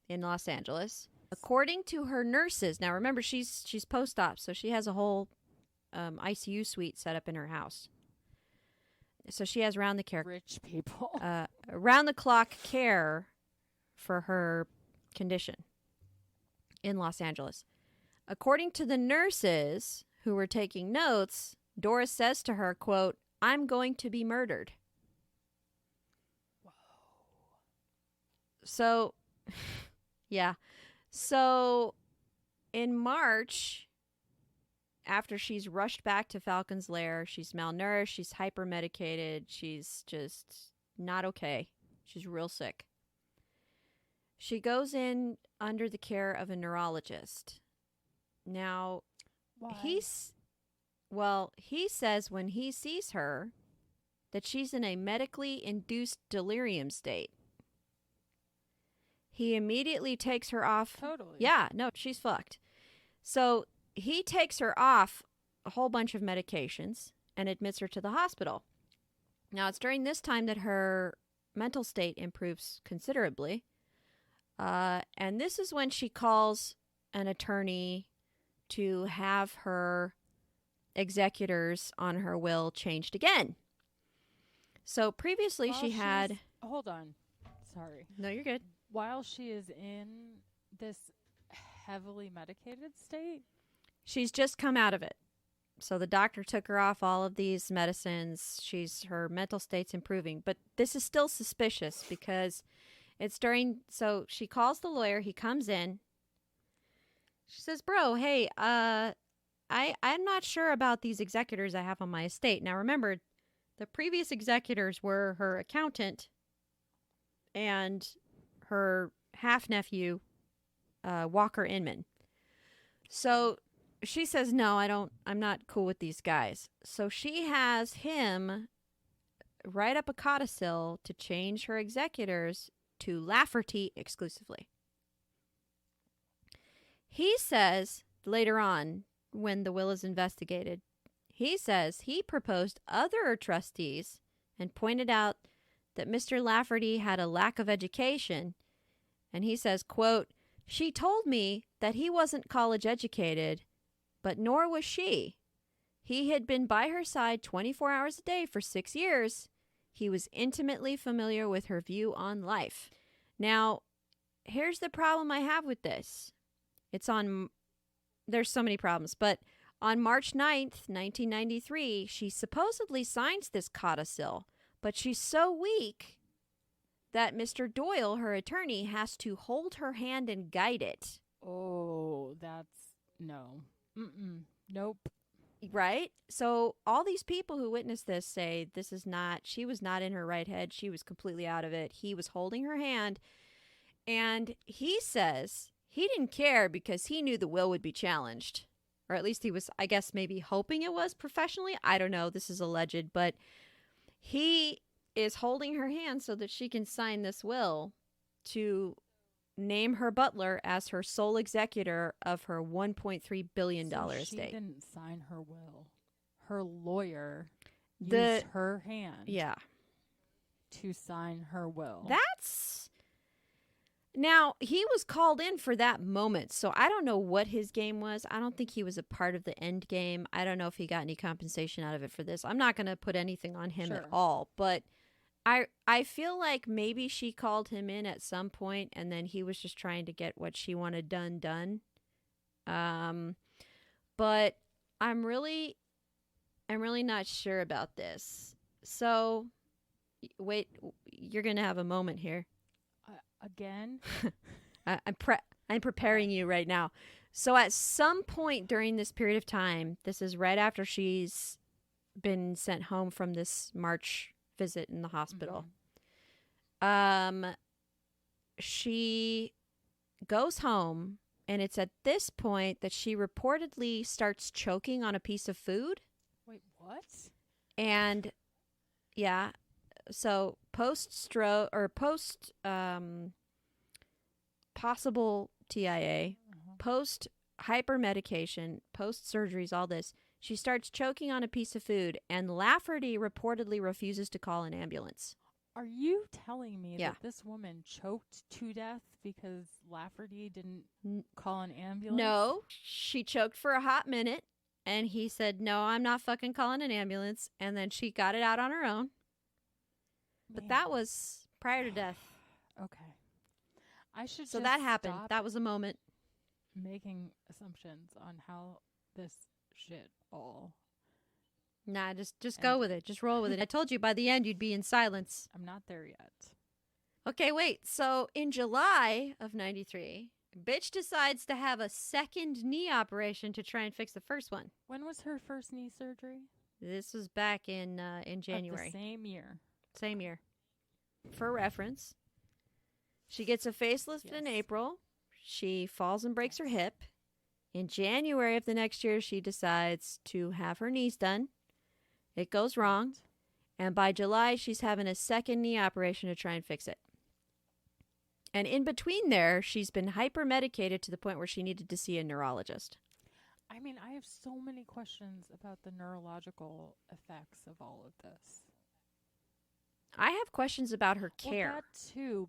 in Los Angeles, according to her nurses, now remember she's post-op, so she has a whole ICU suite set up in her house. So she has rich people, round the clock care for her condition in Los Angeles. According to the nurses who were taking notes, Doris says to her, quote, "I'm going to be murdered." Whoa. So, yeah. So, in March, after she's rushed back to Falcon's Lair, she's malnourished, she's hypermedicated, she's just not okay. She's real sick. She goes in under the care of a neurologist. Now, Why? he says when he sees her that she's in a medically induced delirium state. He immediately takes her off. Totally. Yeah, no, she's fucked. So he takes her off a whole bunch of medications and admits her to the hospital. Now, it's during this time that her mental state improves considerably. And this is when she calls an attorney to have her executors on her will changed again. So previously she had... Hold on. Sorry. No, you're good. While she is in this heavily medicated state? She's just come out of it. So the doctor took her off all of these medicines. Her mental state's improving. But this is still suspicious because it's during... So she calls the lawyer. He comes in. She says, "Bro, hey, I'm not sure about these executors I have on my estate." Now, remember, the previous executors were her accountant and her half-nephew, Walker Inman. So she says, "No, I'm not cool with these guys." So she has him write up a codicil to change her executors to Lafferty exclusively. He says later on, when the will is investigated, he says he proposed other trustees and pointed out that Mr. Lafferty had a lack of education. And he says, quote, "She told me that he wasn't college educated, but nor was she. He had been by her side 24 hours a day for 6 years. He was intimately familiar with her view on life." Now, here's the problem I have with this. There's so many problems, but on March 9th, 1993, she supposedly signs this codicil, but she's so weak that Mr. Doyle, her attorney, has to hold her hand and guide it. Oh, no. Nope. Right? So all these people who witnessed this say she was not in her right head. She was completely out of it. He was holding her hand. And he says he didn't care because he knew the will would be challenged. Or at least he was, I guess, maybe hoping it was professionally. I don't know. This is alleged. But he is holding her hand so that she can sign this will to name her Butler as her sole executor of her $1.3 billion estate. She didn't sign her will. Her lawyer used her hand to sign her will. Now, he was called in for that moment, so I don't know what his game was. I don't think he was a part of the end game. I don't know if he got any compensation out of it for this. I'm not going to put anything on him at all, but I feel like maybe she called him in at some point, and then he was just trying to get what she wanted done. But I'm really not sure about this. So, wait, you're going to have a moment here. Again? I'm preparing you right now. So at some point during this period of time, this is right after she's been sent home from this March visit in the hospital. Mm-hmm. She goes home, and it's at this point that she reportedly starts choking on a piece of food. Wait, what? And yeah, so post-stroke or possible TIA, post hypermedication, post surgeries, all this, She starts choking on a piece of food, and Lafferty reportedly refuses to call an ambulance. Are you telling me that this woman choked to death because Lafferty didn't call an ambulance? No, she choked for a hot minute, and he said, no, I'm not fucking calling an ambulance, and then she got it out on her own. But that was prior to death. Okay. I should So just that happened. stop That was a moment. making assumptions on how this shit all... Nah, just go with it. Just roll with it. I told you by the end you'd be in silence. I'm not there yet. Okay, wait. So in July of 93, bitch decides to have a second knee operation to try and fix the first one. When was her first knee surgery? This was back in January. Of the same year. Same year. For reference, she gets a facelift in April. She falls and breaks her hip. In January of the next year, she decides to have her knees done. It goes wrong. And by July, she's having a second knee operation to try and fix it. And in between there, she's been hyper-medicated to the point where she needed to see a neurologist. I mean, I have so many questions about the neurological effects of all of this. I have questions about her care. Well, that too.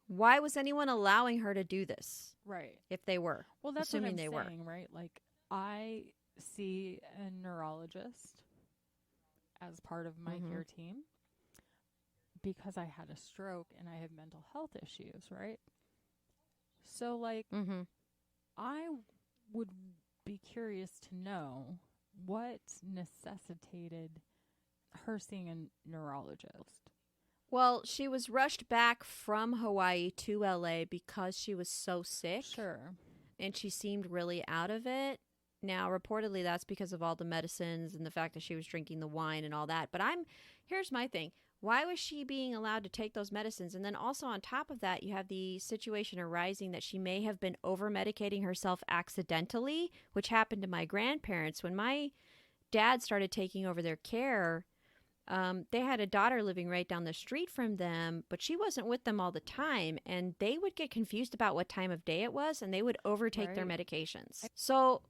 Why was anyone allowing her to do this? Right. If they were. Well, that's assuming what I'm they saying, were. Right? Like, I see a neurologist as part of my care team because I had a stroke and I have mental health issues, right? So, like, I would be curious to know what necessitated her seeing a neurologist. Well, she was rushed back from Hawaii to LA because she was so sick. Sure. And she seemed really out of it. Now, reportedly, that's because of all the medicines and the fact that she was drinking the wine and all that. But here's my thing. Why was she being allowed to take those medicines? And then also on top of that, you have the situation arising that she may have been over-medicating herself accidentally, which happened to my grandparents. When my dad started taking over their care, they had a daughter living right down the street from them, but she wasn't with them all the time. And they would get confused about what time of day it was, and they would overtake their medications. So,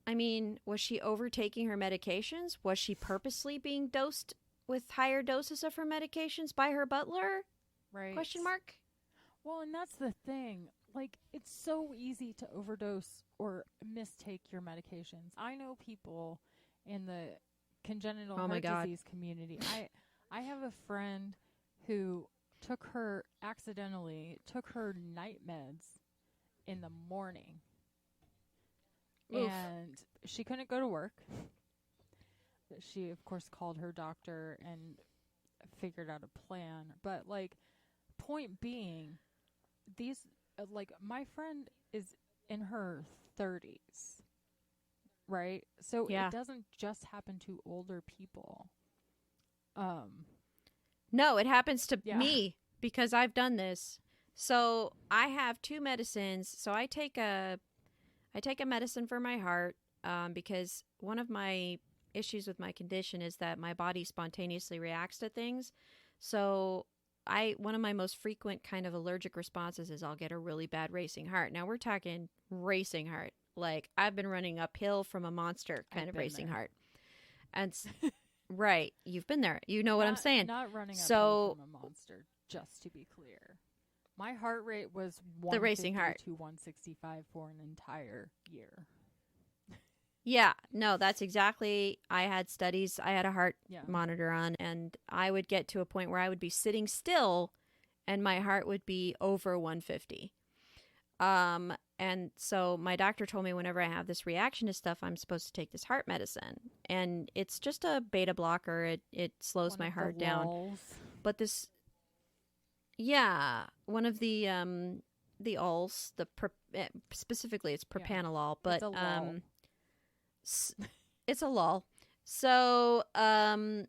I mean, was she overtaking her medications? Was she purposely being dosed with higher doses of her medications by her butler? Right. Question mark? Well, and that's the thing. Like, it's so easy to overdose or mistake your medications. I know people in the congenital heart disease community. I have a friend who accidentally took her night meds in the morning. Oof. And she couldn't go to work. She, of course, called her doctor and figured out a plan. But, like, point being, my friend is in her 30s, right? So it doesn't just happen to older people. No, it happens to me because I've done this. So I have two medicines. So I take a medicine for my heart because one of my issues with my condition is that my body spontaneously reacts to things. So one of my most frequent kind of allergic responses is I'll get a really bad racing heart. Now we're talking racing heart. Like I've been running uphill from a monster kind of racing heart. And right, you've been there. You know what I'm saying. Not running uphill from a monster, just to be clear. My heart rate was 150 the racing heart to 165 for an entire year. Yeah, no, that's exactly. I had studies. I had a heart monitor on, and I would get to a point where I would be sitting still, and my heart would be over 150. And so my doctor told me whenever I have this reaction to stuff, I'm supposed to take this heart medicine, and it's just a beta blocker. It slows my heart down. But this, one of the ulls, specifically it's propanolol, but it's a lull. So, that's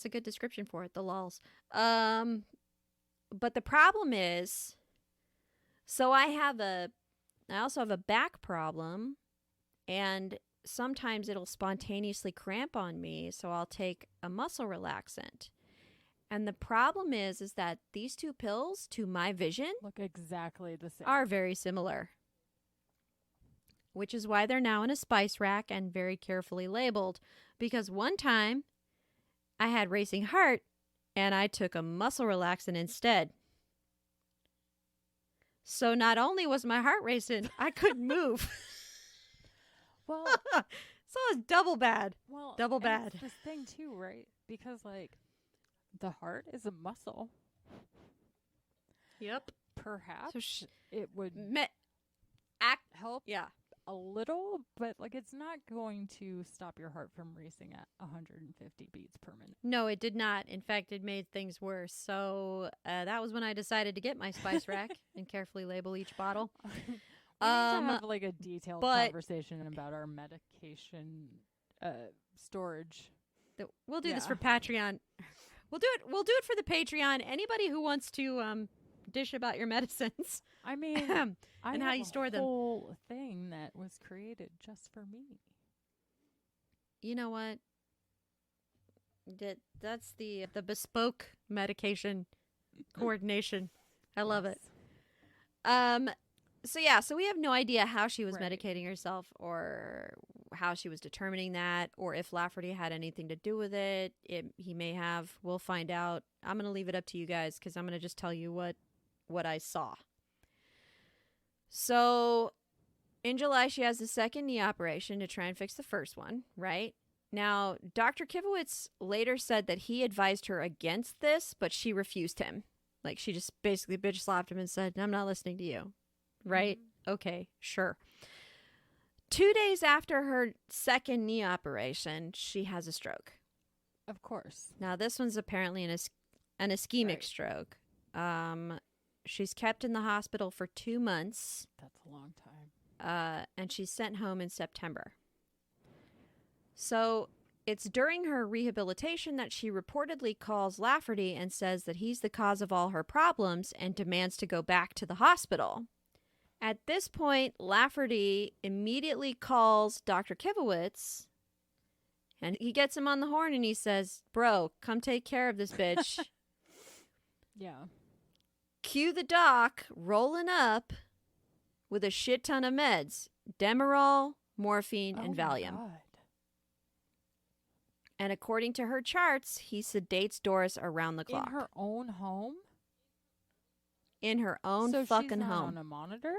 a good description for it, the lulls. But the problem is, so I also have a back problem, and sometimes it'll spontaneously cramp on me, so I'll take a muscle relaxant. And the problem is that these two pills, to my vision, look exactly the same. Are very similar. which is why they're now in a spice rack and very carefully labeled. Because one time I had racing heart and I took a muscle relaxant instead. So not only was my heart racing, I couldn't move. Well, so it's double bad. Well, double bad. It's this thing too, right? Because like the heart is a muscle. Yep. Perhaps So it would help Yeah. a little, but like it's not going to stop your heart from racing at 150 beats per minute. No, it did not. In fact, it made things worse. So that was when I decided to get my spice rack and carefully label each bottle. We need to have like a detailed conversation about our medication storage. We'll do this for Patreon. We'll do it for the Patreon. Anybody who wants to dish about your medicines. I mean, and how you store them. Whole thing that was created just for me. You know what? That's the bespoke medication coordination. I love it. So we have no idea how she was medicating herself or how she was determining that or if Lafferty had anything to do with it. He may have. We'll find out. I'm going to leave it up to you guys because I'm going to just tell you what I saw. So in July, she has the second knee operation to try and fix the first one, right? Now, Dr. Kivowitz later said that he advised her against this, but she refused him. Like, she just basically bitch slapped him and said, I'm not listening to you. Right? Mm-hmm. Okay, sure. 2 days after her second knee operation, she has a stroke. Of course. Now, this one's apparently an ischemic stroke. She's kept in the hospital for 2 months. That's a long time. And she's sent home in September. So it's during her rehabilitation that she reportedly calls Lafferty and says that he's the cause of all her problems and demands to go back to the hospital. At this point, Lafferty immediately calls Dr. Kivowitz, and he gets him on the horn and he says, bro, come take care of this bitch. Yeah. Cue the doc rolling up with a shit ton of meds. Demerol, morphine, and Valium. God. And according to her charts, he sedates Doris around the clock. In her own home? In her own so fucking she's not home. On a monitor?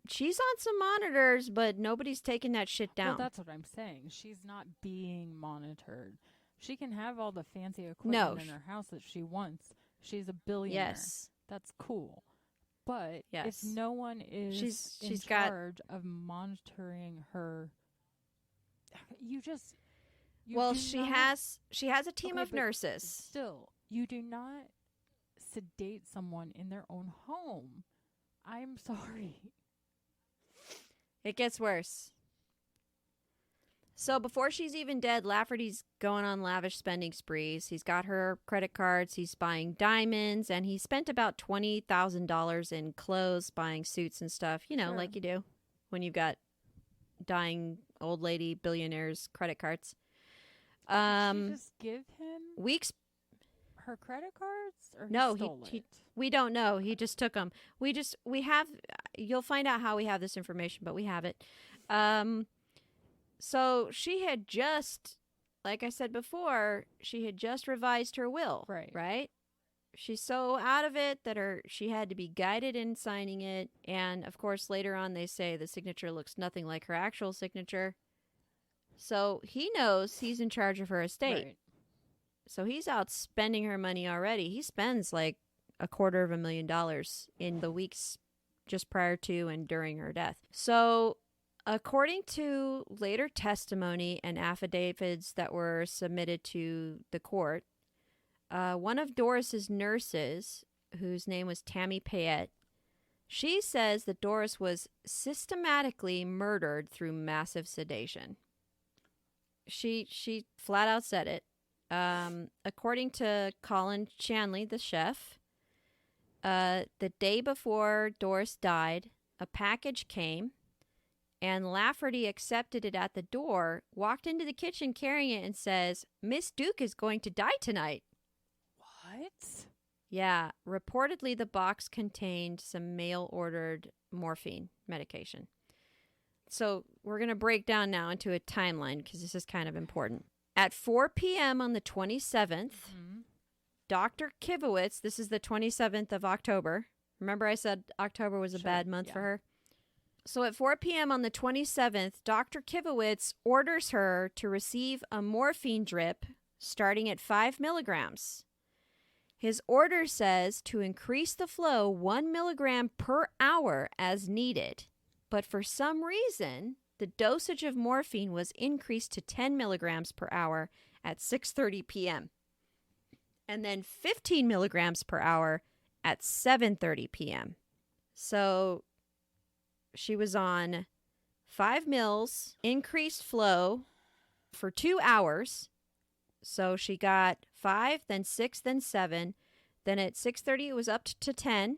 She's on some monitors, but nobody's taking that shit down. Well, that's what I'm saying. She's not being monitored. She can have all the fancy equipment in her house that she wants. She's a billionaire. Yes. That's cool. But if no one is in charge of monitoring her, she has a team of nurses. Still, you do not sedate someone in their own home. I'm sorry. It gets worse. So before she's even dead, Lafferty's going on lavish spending sprees. He's got her credit cards. He's buying diamonds. And he spent about $20,000 in clothes, buying suits and stuff. You know, like you do when you've got dying old lady billionaires' credit cards. Did she just give him her credit cards? Or no, he stole it? We don't know. He just took them. You'll find out how we have this information, but we have it. So she had just, like I said before, she had just revised her will. Right? She's so out of it that she had to be guided in signing it. And, of course, later on they say the signature looks nothing like her actual signature. So he knows he's in charge of her estate. Right. So he's out spending her money already. He spends like $250,000 in the weeks just prior to and during her death. So according to later testimony and affidavits that were submitted to the court, one of Doris's nurses, whose name was Tammy Payette, she says that Doris was systematically murdered through massive sedation. She flat out said it. According to Colin Shanley, the chef, the day before Doris died, a package came, and Lafferty accepted it at the door, walked into the kitchen carrying it, and says, Miss Duke is going to die tonight. What? Yeah, reportedly the box contained some mail-ordered morphine medication. So we're going to break down now into a timeline because this is kind of important. At 4 p.m. on the 27th, Dr. Kivowitz, this is the 27th of October. Remember I said October was a bad month for her? So at 4 p.m. on the 27th, Dr. Kivowitz orders her to receive a morphine drip starting at 5 milligrams. His order says to increase the flow 1 milligram per hour as needed. But for some reason, the dosage of morphine was increased to 10 milligrams per hour at 6:30 p.m. and then 15 milligrams per hour at 7:30 p.m. So she was on 5 mils, increased flow for 2 hours. So she got 5, then 6, then 7. Then at 6:30 it was up to 10.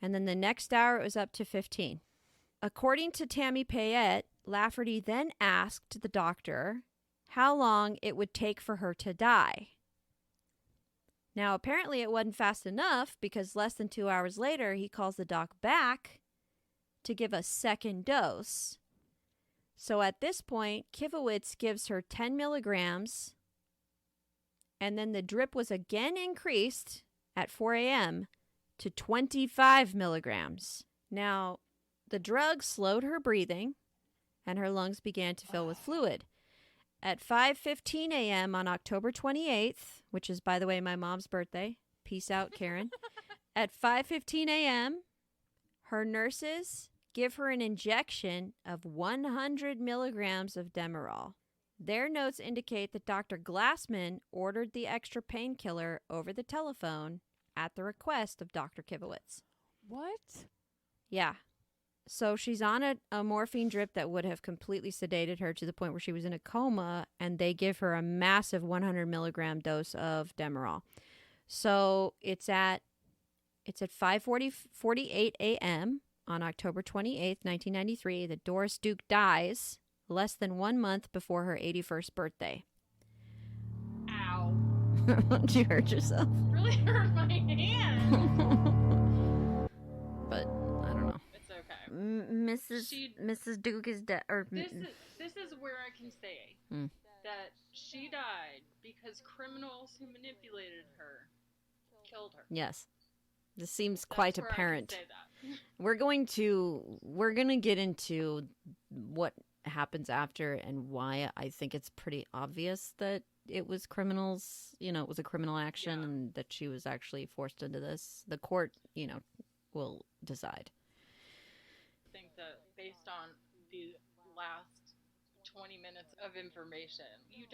And then the next hour it was up to 15. According to Tammy Payette, Lafferty then asked the doctor how long it would take for her to die. Now, apparently it wasn't fast enough because less than 2 hours later, he calls the doc back to give a second dose. So at this point, Kivowitz gives her 10 milligrams, and then the drip was again increased at 4 a.m. to 25 milligrams. Now, the drug slowed her breathing, and her lungs began to fill with fluid. At 5:15 a.m. on October 28th, which is, by the way, my mom's birthday. Peace out, Karen. At 5:15 a.m., her nurses give her an injection of 100 milligrams of Demerol. Their notes indicate that Dr. Glassman ordered the extra painkiller over the telephone at the request of Dr. Kivowitz. What? Yeah. So she's on a morphine drip that would have completely sedated her to the point where she was in a coma, and they give her a massive 100 milligram dose of Demerol. So it's at 5:48 a.m. on October 28th, 1993, that Doris Duke dies less than 1 month before her 81st birthday. Ow. Did you hurt yourself? Really hurt my hand. But I don't know. It's okay. Mrs. Duke is dead. This is where I can say that she died because criminals who manipulated her killed her. Yes. This seems quite That's where apparent. I can say that. We're going to get into what happens after and why I think it's pretty obvious that it was criminals, it was a criminal action and that she was actually forced into this. The court, will decide. I think that based on the last 20 minutes of information, you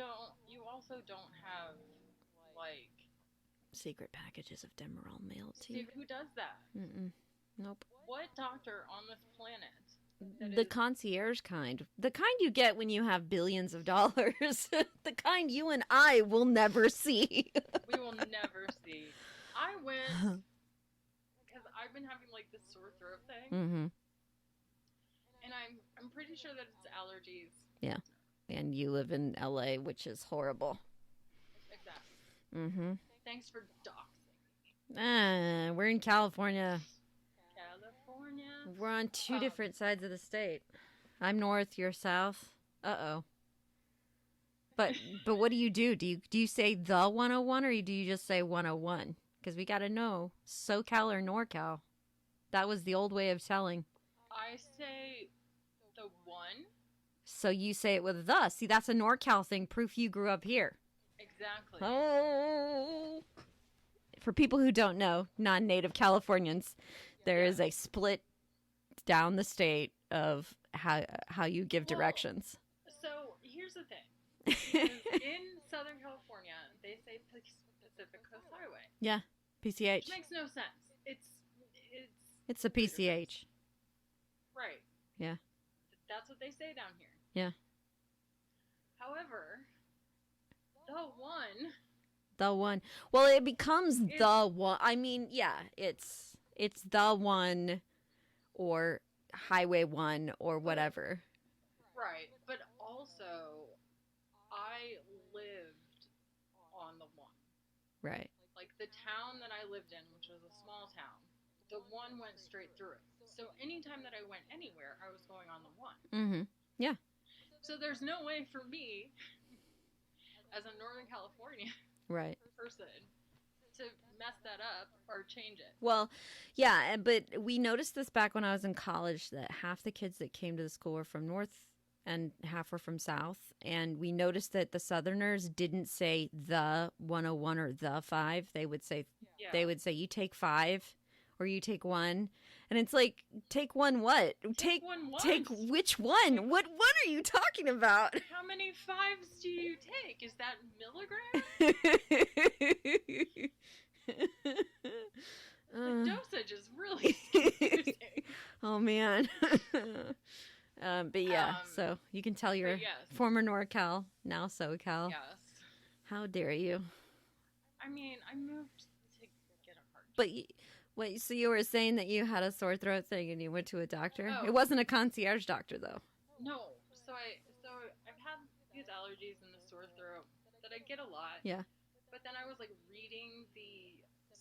also don't have, like, secret packages of Demerol mailed to you. Who does that? Nope. What doctor on this planet? The concierge kind. The kind you get when you have billions of dollars. The kind you and I will never see. We will never see. I went, because I've been having, like, this sore throat thing. Mm-hmm. And I'm pretty sure that it's allergies. Yeah. And you live in LA, which is horrible. Exactly. Mm-hmm. Thanks for doxing me. We're in California. California. We're on two different sides of the state. I'm north, you're south. Uh-oh. But what do you do? Do you say the 101 or do you just say 101? Because we got to know SoCal or NorCal. That was the old way of telling. I say the one. So you say it with the. See, that's a NorCal thing. Proof you grew up here. Exactly. Oh. For people who don't know, non-native Californians, there is a split down the state of how you give directions. So here's the thing. In Southern California, they say Pacific Coast Highway. Yeah, PCH. Which makes no sense. It's a PCH. Right. Yeah. That's what they say down here. Yeah. However, the one. Well, it becomes the one. I mean, yeah, it's the one or Highway 1 or whatever. Right. But also, I lived on the one. Right. Like, the town that I lived in, which was a small town, the one went straight through it. So anytime that I went anywhere, I was going on the one. Mm-hmm. Yeah. So there's no way for me, as a Northern California right. person, to mess that up or change it. Well, yeah, but we noticed this back when I was in college that half the kids that came to the school were from North and half were from South. And we noticed that the Southerners didn't say the 101 or the 5. They would say, you take 5 or you take 1. And it's like, take one what? Take one what? Take which one? What are you talking about? How many 5s do you take? Is that milligrams? The dosage is really confusing. Oh, man. But yeah, so you can tell you're former NorCal, now SoCal. Yes. How dare you? I mean, I moved to get a heart. But wait, so you were saying that you had a sore throat thing and you went to a doctor? Oh. It wasn't a concierge doctor, though. No. So I've had these allergies and the sore throat that I get a lot. Yeah. But then I was like reading the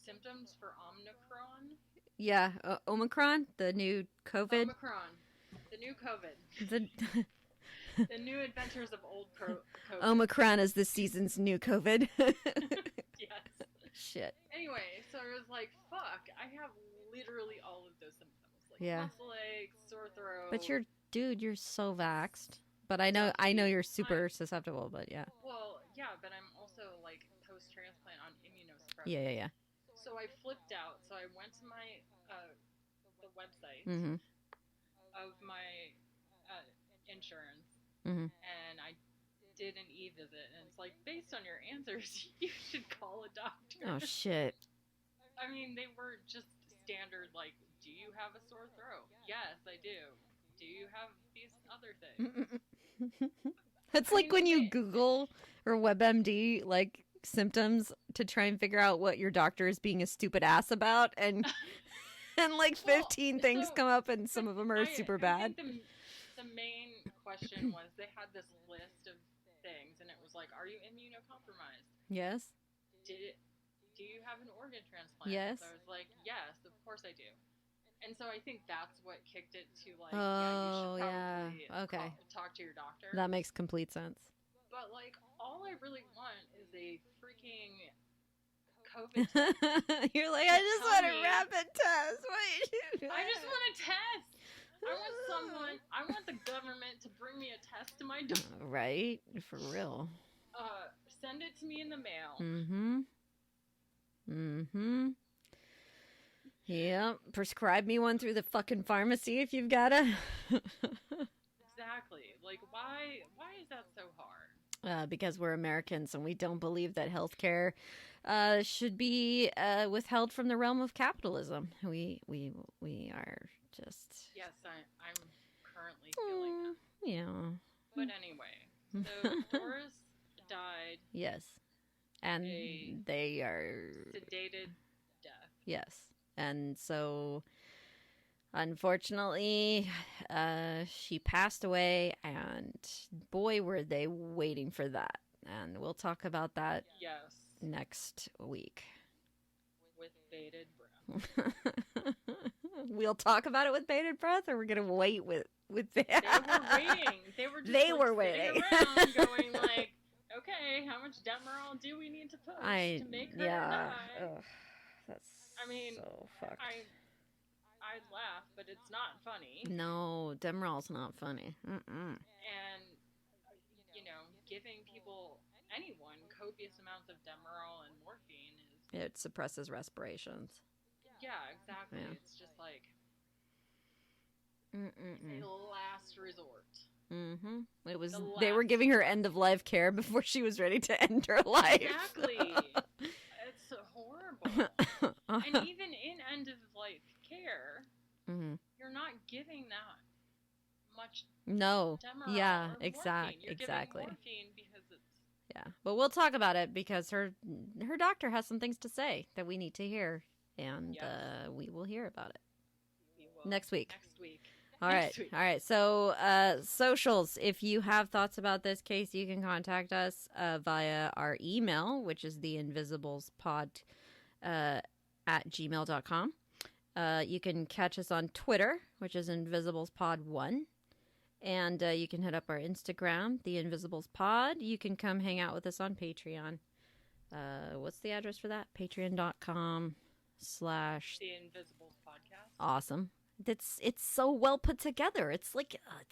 symptoms for Omicron. Yeah, Omicron, the new COVID. Omicron, the new COVID. The new adventures of old COVID. Omicron is this season's new COVID. Yes. Shit. Anyway, so I was like, fuck, I have literally all of those symptoms. Like muscle aches, sore throat. But you're so vaxxed. But I know you're super susceptible, but yeah. Well, yeah, but I'm also like post-transplant on immunosuppressants. Yeah. So I flipped out. So I went to my the website of my insurance, and I did an e-visit, and it's like, based on your answers, you should call a doctor. Oh shit. I mean, they were just standard, like, do you have a sore throat? Yes, I do. Do you have these other things? It's like when you Google or WebMD like symptoms to try and figure out what your doctor is being a stupid ass about, and like 15 things come up, and some of them are super bad. I think the main question was, they had this list of things, and it was like, are you immunocompromised? Yes. Do you have an organ transplant? Yes. So I was like, yes, of course I do. And so I think that's what kicked it to like, oh, you should probably okay. talk to your doctor. That makes complete sense. But like, all I really want is a freaking COVID test. You're like, I just want a rapid test. Wait. I just want a test. I want the government to bring me a test to my door. Right? For real. Send it to me in the mail. Yep. Prescribe me one through the fucking pharmacy if you've got to. Exactly. Like, why is that so hard? Because we're Americans and we don't believe that healthcare should be withheld from the realm of capitalism. We are just... Yes, I'm currently feeling that. Yeah. But anyway, so Doris died. Yes. And they are... Sedated death. Yes. And so, unfortunately, she passed away, and boy, were they waiting for that. And we'll talk about that next week. With bated breath. We'll talk about it with bated breath, or we're going to wait with They were waiting. They were just waiting. Sitting around going like, okay, how much Demerol do we need to push to make her die? Ugh, that's so fucked. I'd laugh, but it's not funny. No, Demerol's not funny. Mm-mm. And, giving anyone, copious amounts of Demerol and morphine it suppresses respirations. Yeah, exactly. Yeah. It's just like it's a last resort. It was. They were giving her end of life care before she was ready to end her life. Exactly. It's horrible. And even in end of life care, you're not giving that much. No. Demerol Yeah. or exactly. You're exactly. giving morphine because it's. Yeah, but we'll talk about it because her doctor has some things to say that we need to hear, and we will hear about it next week. All right. So socials. If you have thoughts about this case, you can contact us via our email, which is theinvisiblespodcast at gmail.com. You can catch us on Twitter, which is InvisiblesPod1. And you can hit up our Instagram, The Invisibles Pod. You can come hang out with us on Patreon. What's the address for that? Patreon.com/ The Invisibles Podcast. Awesome. It's so well put together. It's like a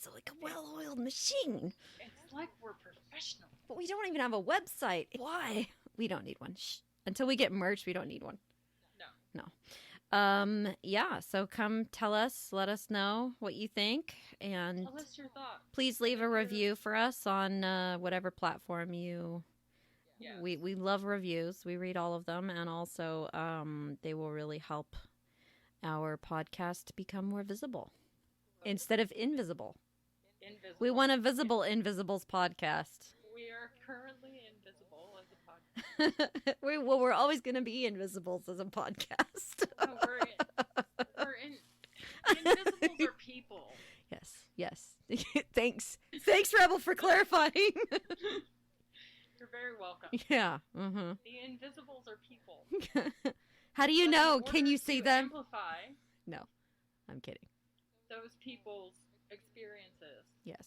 well-oiled machine. It's like we're professional. But we don't even have a website. Why? We don't need one. Shh. Until we get merch, we don't need one. No. Yeah, so come tell us, let us know what you think, and tell us your thoughts. Please leave a review for us on whatever platform you... Yes. We love reviews. We read all of them, and also they will really help our podcast become more visible instead of invisible. We want a visible Invisibles podcast. We are currently invisible as a podcast. We're always going to be invisibles as a podcast. No, invisibles are people. Yes. Thanks, Rebel, for clarifying. You're very welcome. Yeah. Mm-hmm. The invisibles are people. How do you know? Can you see them? Amplify. No, I'm kidding. Those people's experiences. Yes.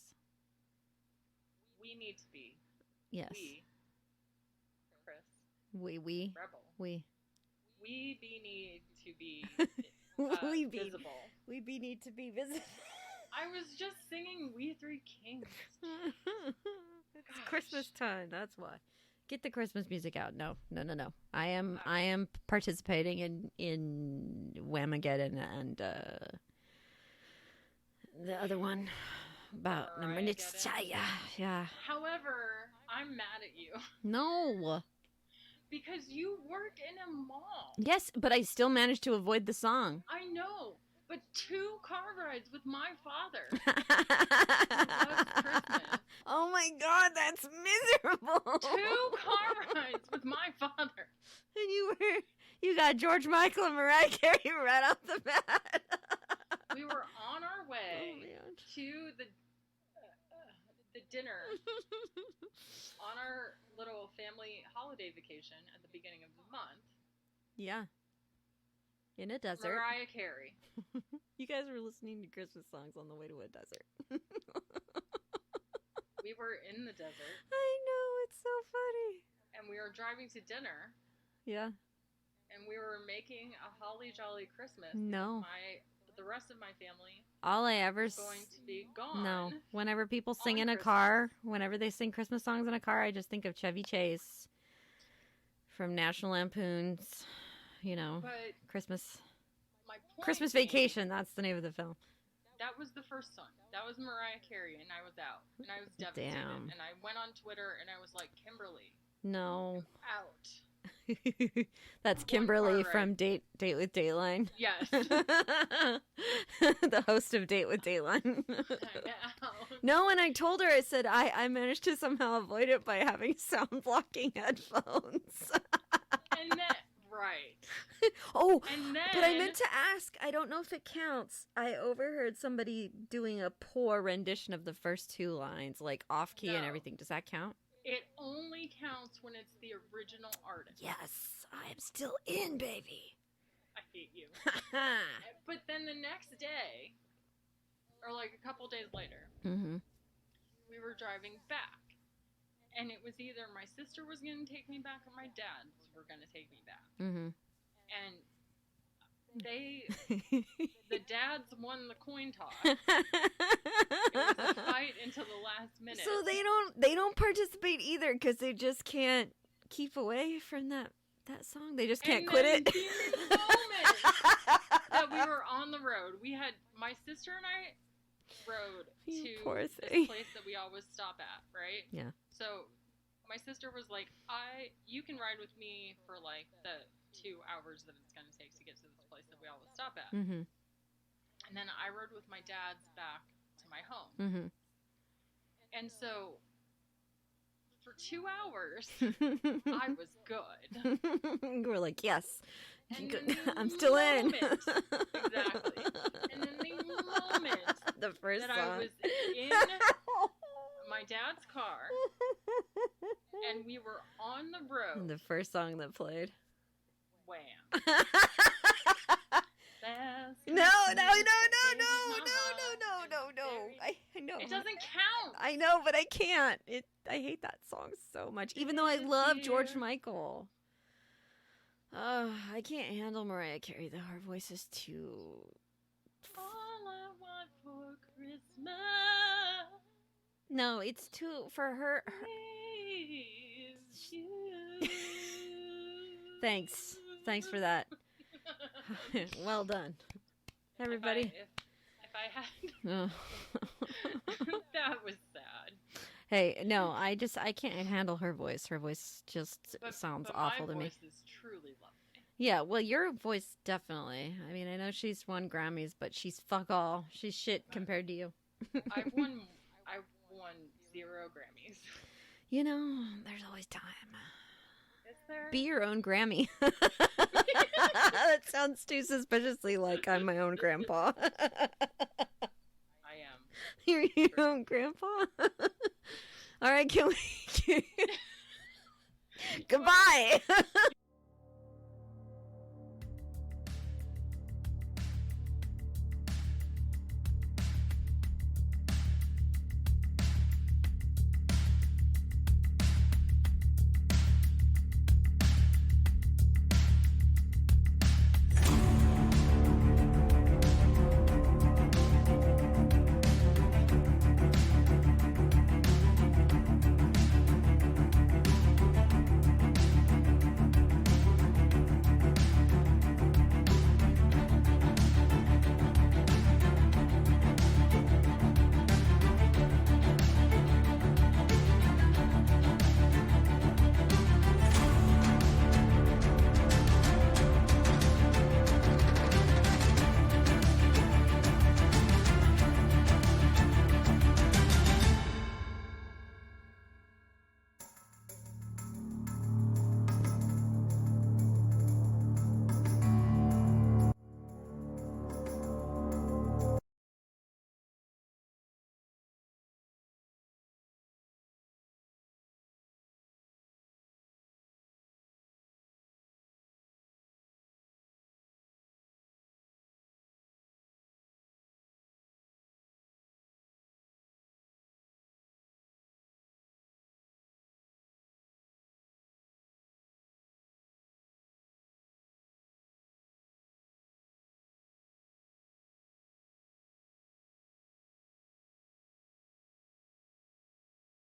We need to be. Yes. We. Chris. We. Rebel. We need to be visible. We need to be visible. I was just singing We Three Kings. It's Christmas time. That's why. Get the Christmas music out. No. I am participating in Whamageddon and the other one about number yeah. However, I'm mad at you. No. Because you work in a mall. Yes, but I still managed to avoid the song. I know, but 2 car rides with my father. Christmas. Oh my God, that's miserable. 2 car rides with my father. And you got George Michael and Mariah Carey right off the bat. We were on our way to the dinner on our little family holiday vacation at the beginning of the month. Yeah. In a desert. Mariah Carey. You guys were listening to Christmas songs on the way to a desert. We were in the desert. I know, it's so funny. And we were driving to dinner. Yeah. And we were making a holly jolly Christmas. No. The rest of my family all I ever was going to be gone. No. Whenever people sing in a Christmas. car, whenever they sing Christmas songs in a car, I just think of Chevy Chase from National Lampoon's, But Christmas Christmas Vacation. That's the name of the film. That was the first song. That was Mariah Carey, and I was out. And I was devastated. Damn. And I went on Twitter, and I was like, Kimberly. No. Out. That's Kimberly from Date with Dateline. Yes. The host of Date with Dateline. I know. No, and I told her, I said, I managed to somehow avoid it by having sound blocking headphones. And then, right. Oh, and then, but I meant to ask, I don't know if it counts. I overheard somebody doing a poor rendition of the first 2 lines, like off key and everything. Does that count? It only counts when it's the original artist. Yes, I am still in, baby. I hate you. But then the next day, or like a couple days later, we were driving back. And it was either my sister was going to take me back or my dad were going to take me back. And the dads won the coin toss. It was a fight until the last minute. So they don't participate either because they just can't keep away from that song. They just can't quit it. The moment that we were on the road, my sister and I rode to this place that we always stop at, right? Yeah. So my sister was like, you can ride with me for like the 2 hours that it's going to take to get to this place that we always stop at. And then I rode with my dad's back to my home. And so for 2 hours, I was good. You were like, yes, and good. I'm still in. Exactly. And then the moment the first that song. I was in my dad's car and we were on the road. The first song that played. Wham. No. I know. It doesn't count. I know, but I can't. I hate that song so much. Even though I love George Michael. I can't handle Mariah Carey. Her voice is too... All I want for Christmas. No, it's too... For her... Is you. Thanks for that. Well done. Everybody. If I had... Oh. That was sad. Hey, no, I can't handle her voice. Her voice just sounds awful to me. My voice is truly lovely. Yeah, well, your voice definitely. I mean, I know she's won Grammys, but she's fuck all. She's shit compared to you. I've won 0 Grammys. You know, there's always time. Is there? Be your own Grammy. That sounds too suspiciously like I'm my own grandpa. I am. You're your own grandpa? All right, can we... Goodbye.